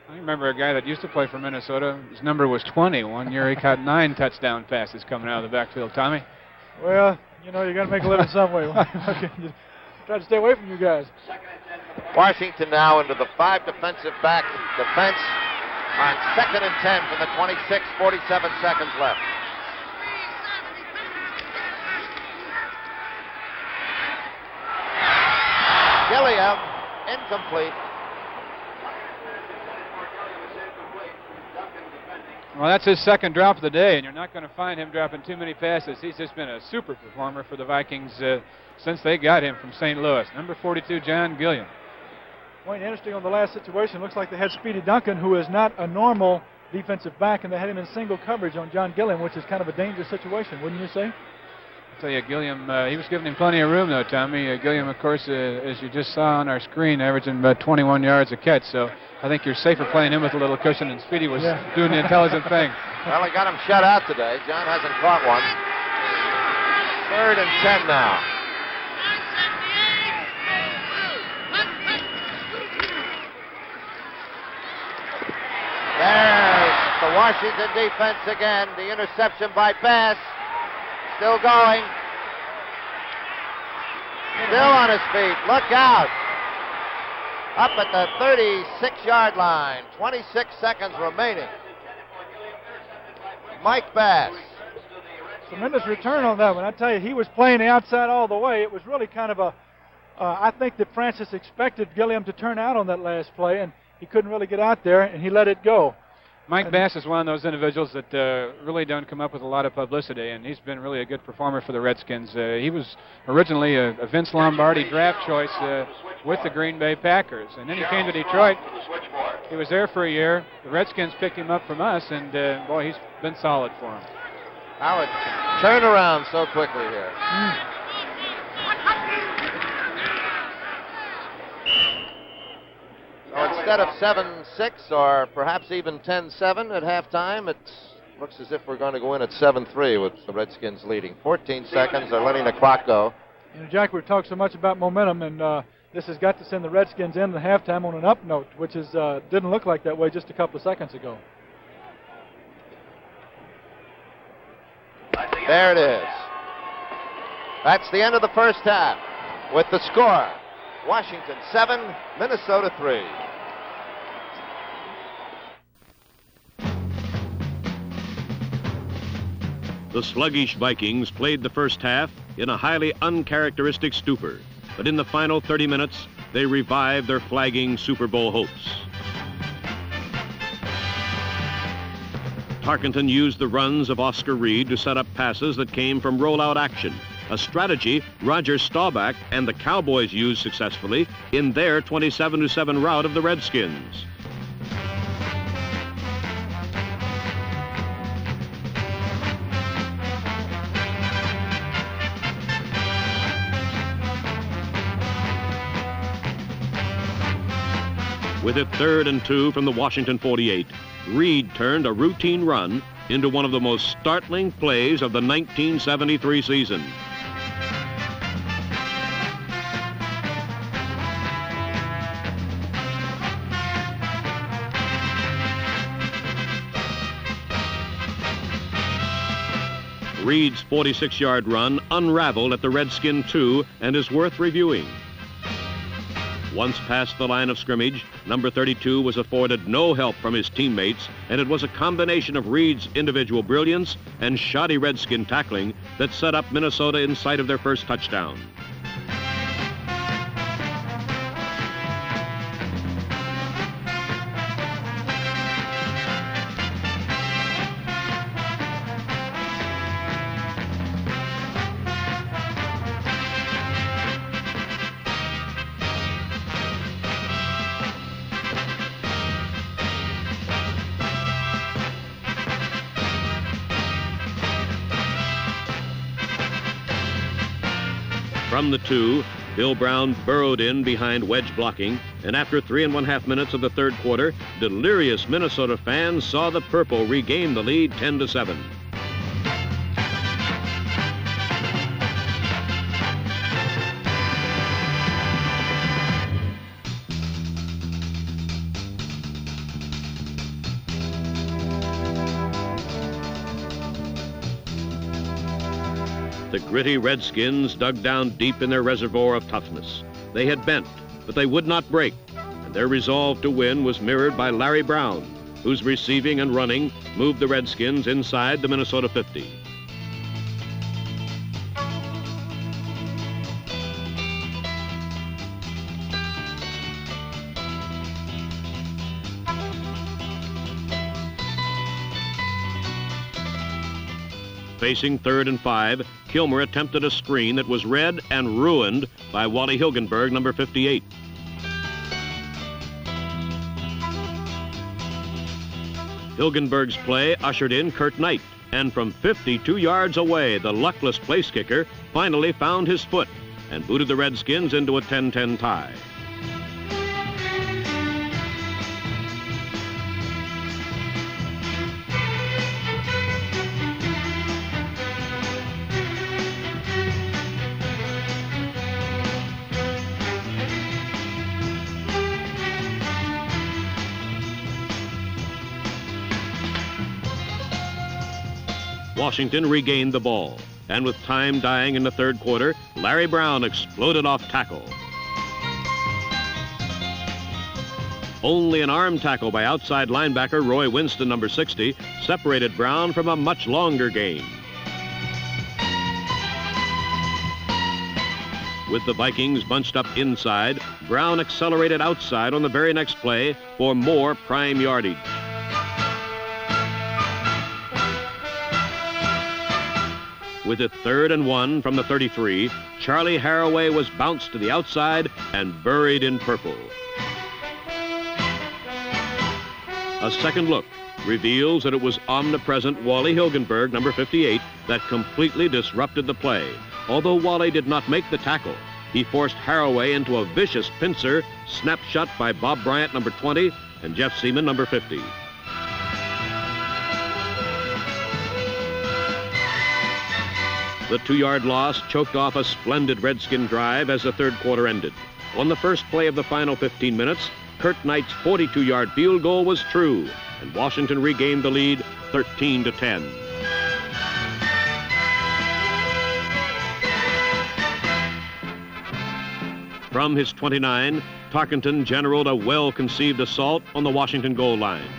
[SPEAKER 4] I remember a guy that used to play for Minnesota. His number was 20. One year he caught 9 touchdown passes coming out of the backfield. Tommy?
[SPEAKER 5] Well, you got to make a living some way. Try to stay away from you guys.
[SPEAKER 3] Washington now into the 5 defensive back defense on 2nd and 10 from the 26, 47 seconds left. Gilliam, incomplete.
[SPEAKER 4] Well, that's his second drop of the day, and you're not going to find him dropping too many passes. He's just been a super performer for the Vikings since they got him from St. Louis. Number 42, John Gilliam.
[SPEAKER 5] Wayne, interesting on the last situation. Looks like they had Speedy Duncan, who is not a normal defensive back, and they had him in single coverage on John Gilliam, which is kind of a dangerous situation, wouldn't you say?
[SPEAKER 4] I'll tell you, Gilliam, he was giving him plenty of room, though, Tommy. Gilliam, of course, as you just saw on our screen, averaging about 21 yards a catch, so I think you're safer playing him with a little cushion, and Speedy was doing the intelligent thing.
[SPEAKER 3] Well, he got him shut out today. John hasn't caught one. 3rd and 10 now. There's the Washington defense again. The interception by Bass. Still going. Still on his feet. Look out. Up at the 36-yard line. 26 seconds remaining. Mike Bass.
[SPEAKER 5] Tremendous return on that one. I tell you, he was playing the outside all the way. It was really kind of a, I think that Francis expected Gilliam to turn out on that last play, and he couldn't really get out there, and he let it go.
[SPEAKER 4] Mike Bass is one of those individuals that really don't come up with a lot of publicity, and he's been really a good performer for the Redskins. He was originally a Vince Lombardi draft choice with the Green Bay Packers, and then he came to Detroit. He was there for a year. The Redskins picked him up from us, and boy, he's been solid for them.
[SPEAKER 3] How it turned around so quickly here. So instead of 7-6 or perhaps even 10-7 at halftime, it looks as if we're going to go in at 7-3 with the Redskins leading. 14 seconds, they're letting the clock go.
[SPEAKER 5] You know, Jack, we've talked so much about momentum, and this has got to send the Redskins into the halftime on an up note, which is didn't look like that way just a couple of seconds ago.
[SPEAKER 3] There it is. That's the end of the first half with the score. Washington 7, Minnesota 3.
[SPEAKER 13] The sluggish Vikings played the first half in a highly uncharacteristic stupor, but in the final 30 minutes, they revived their flagging Super Bowl hopes. Tarkenton used the runs of Oscar Reed to set up passes that came from rollout action, a strategy Roger Staubach and the Cowboys used successfully in their 27-7 rout of the Redskins. With it 3rd and 2 from the Washington 48, Reed turned a routine run into one of the most startling plays of the 1973 season. Reed's 46-yard run unraveled at the Redskin 2 and is worth reviewing. Once past the line of scrimmage, number 32 was afforded no help from his teammates, and it was a combination of Reed's individual brilliance and shoddy Redskin tackling that set up Minnesota in sight of their first touchdown. From the 2, Bill Brown burrowed in behind wedge blocking, and after 3.5 minutes of the third quarter, delirious Minnesota fans saw the Purple regain the lead 10-7. The gritty Redskins dug down deep in their reservoir of toughness. They had bent, but they would not break, and their resolve to win was mirrored by Larry Brown, whose receiving and running moved the Redskins inside the Minnesota 50. Facing 3rd and 5, Kilmer attempted a screen that was read and ruined by Wally Hilgenberg, number 58. Hilgenberg's play ushered in Kurt Knight, and from 52 yards away, the luckless place kicker finally found his foot and booted the Redskins into a 10-10 tie. Washington regained the ball, and with time dying in the third quarter, Larry Brown exploded off tackle. Only an arm tackle by outside linebacker Roy Winston, number 60, separated Brown from a much longer gain. With the Vikings bunched up inside, Brown accelerated outside on the very next play for more prime yardage. With it 3rd and 1 from the 33, Charlie Haraway was bounced to the outside and buried in purple. A second look reveals that it was omnipresent Wally Hilgenberg, number 58, that completely disrupted the play. Although Wally did not make the tackle, he forced Haraway into a vicious pincer, snapped shut by Bob Bryant, number 20, and Jeff Seaman, number 50. The 2-yard loss choked off a splendid Redskin drive as the third quarter ended. On the first play of the final 15 minutes, Kurt Knight's 42-yard field goal was true, and Washington regained the lead 13-10. From his 29, Tarkenton generaled a well-conceived assault on the Washington goal line.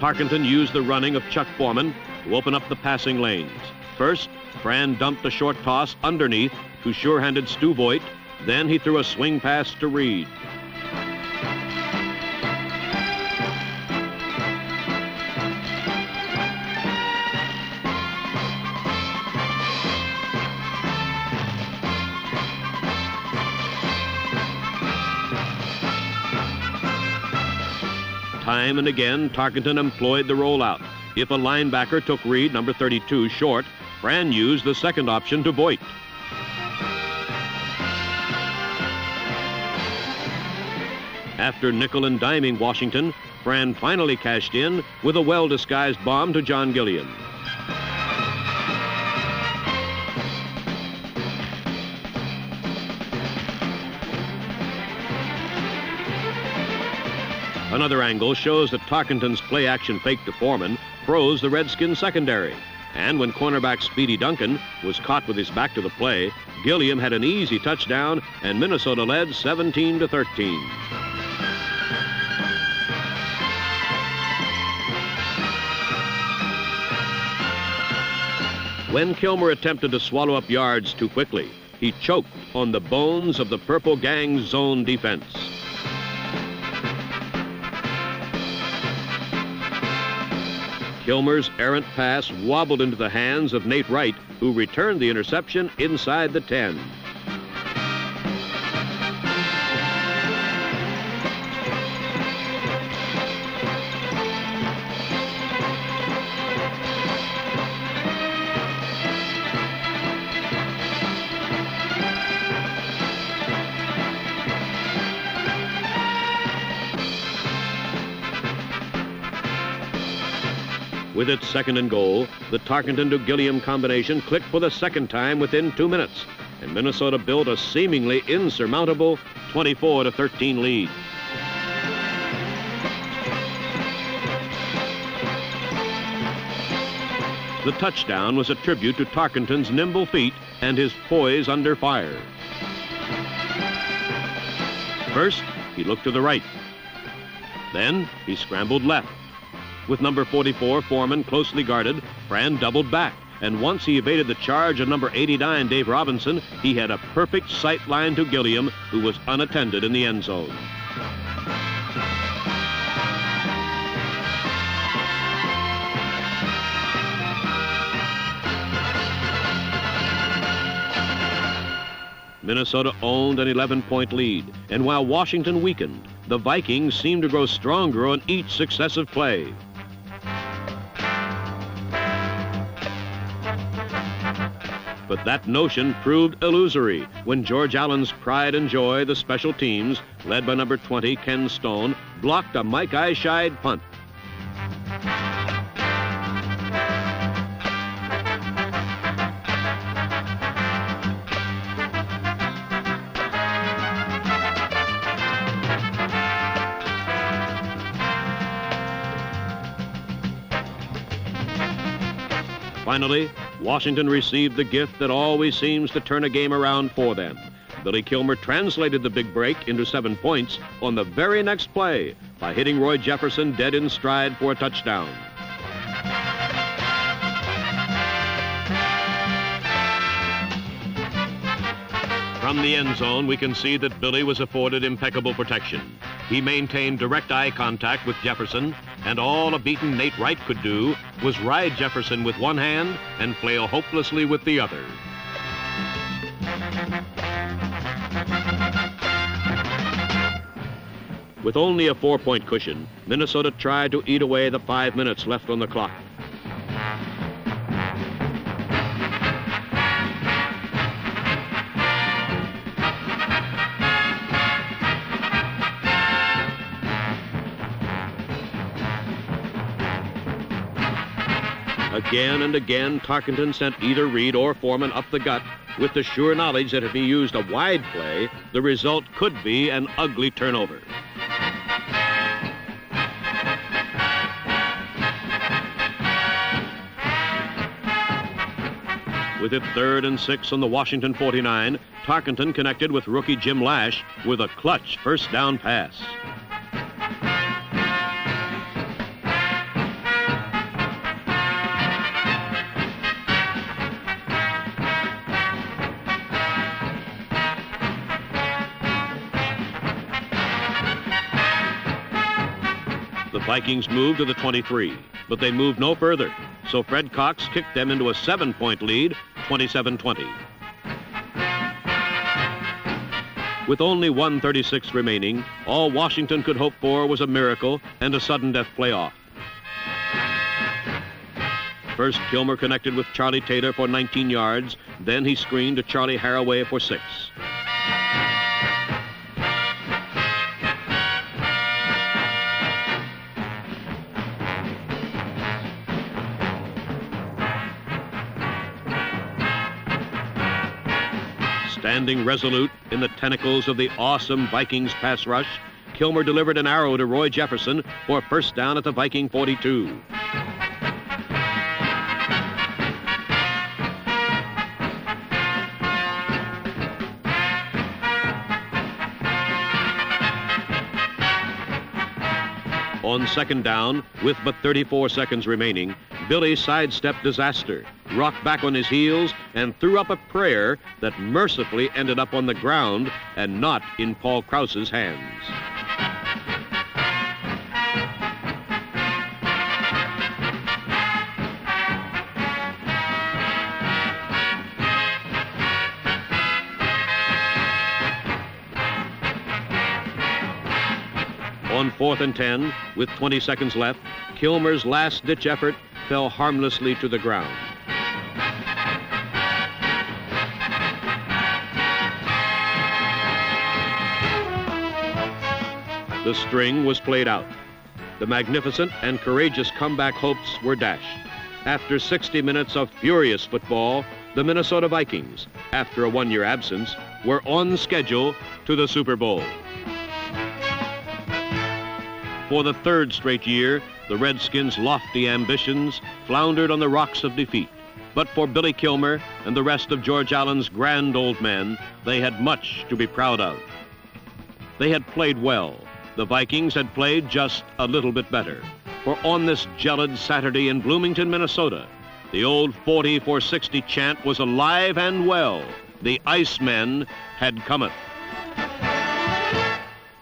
[SPEAKER 13] Tarkenton used the running of Chuck Foreman to open up the passing lanes. First, Fran dumped a short toss underneath to sure-handed Stu Voigt. Then he threw a swing pass to Reed. Time and again, Tarkenton employed the rollout. If a linebacker took Reed, number 32, short, Fran used the second option to Voigt. After nickel and diming Washington, Fran finally cashed in with a well-disguised bomb to John Gilliam. Another angle shows that Tarkenton's play-action fake to Foreman froze the Redskins secondary. And when cornerback Speedy Duncan was caught with his back to the play, Gilliam had an easy touchdown, and Minnesota led 17-13. When Kilmer attempted to swallow up yards too quickly, he choked on the bones of the Purple Gang's zone defense. Kilmer's errant pass wobbled into the hands of Nate Wright, who returned the interception inside the 10. With its 2nd and goal, the Tarkenton to Gilliam combination clicked for the second time within 2 minutes, and Minnesota built a seemingly insurmountable 24-13 lead. The touchdown was a tribute to Tarkenton's nimble feet and his poise under fire. First, he looked to the right. Then he scrambled left. With number 44, Foreman, closely guarded, Fran doubled back. And once he evaded the charge of number 89, Dave Robinson, he had a perfect sight line to Gilliam, who was unattended in the end zone. Minnesota owned an 11-point lead, and while Washington weakened, the Vikings seemed to grow stronger on each successive play. But that notion proved illusory when George Allen's pride and joy, the special teams, led by number 20, Ken Stone, blocked a Mike Eyeshide punt. Finally, Washington received the gift that always seems to turn a game around for them. Billy Kilmer translated the big break into 7 points on the very next play by hitting Roy Jefferson dead in stride for a touchdown. From the end zone, we can see that Billy was afforded impeccable protection. He maintained direct eye contact with Jefferson, and all a beaten Nate Wright could do was ride Jefferson with one hand and flail hopelessly with the other. With only a 4-point cushion, Minnesota tried to eat away the 5 minutes left on the clock. Again and again, Tarkenton sent either Reed or Foreman up the gut with the sure knowledge that if he used a wide play, the result could be an ugly turnover. With it 3rd and 6 on the Washington 49, Tarkenton connected with rookie Jim Lash with a clutch first down pass. The Vikings moved to the 23, but they moved no further, so Fred Cox kicked them into a 7-point lead, 27-20. With only 1:36 remaining, all Washington could hope for was a miracle and a sudden death playoff. First, Kilmer connected with Charlie Taylor for 19 yards, then he screened to Charlie Haraway for 6. Standing resolute in the tentacles of the awesome Vikings pass rush, Kilmer delivered an arrow to Roy Jefferson for a first down at the Viking 42. On second down, with but 34 seconds remaining, Billy sidestepped disaster, rocked back on his heels, and threw up a prayer that mercifully ended up on the ground and not in Paul Krause's hands. On 4th and 10, with 20 seconds left, Kilmer's last-ditch effort fell harmlessly to the ground. The string was played out. The magnificent and courageous comeback hopes were dashed. After 60 minutes of furious football, the Minnesota Vikings, after a one-year absence, were on schedule to the Super Bowl. For the 3rd straight year, the Redskins' lofty ambitions floundered on the rocks of defeat. But for Billy Kilmer and the rest of George Allen's grand old men, they had much to be proud of. They had played well. The Vikings had played just a little bit better. For on this gelid Saturday in Bloomington, Minnesota, the old 40-for-60 chant was alive and well. The Icemen had cometh.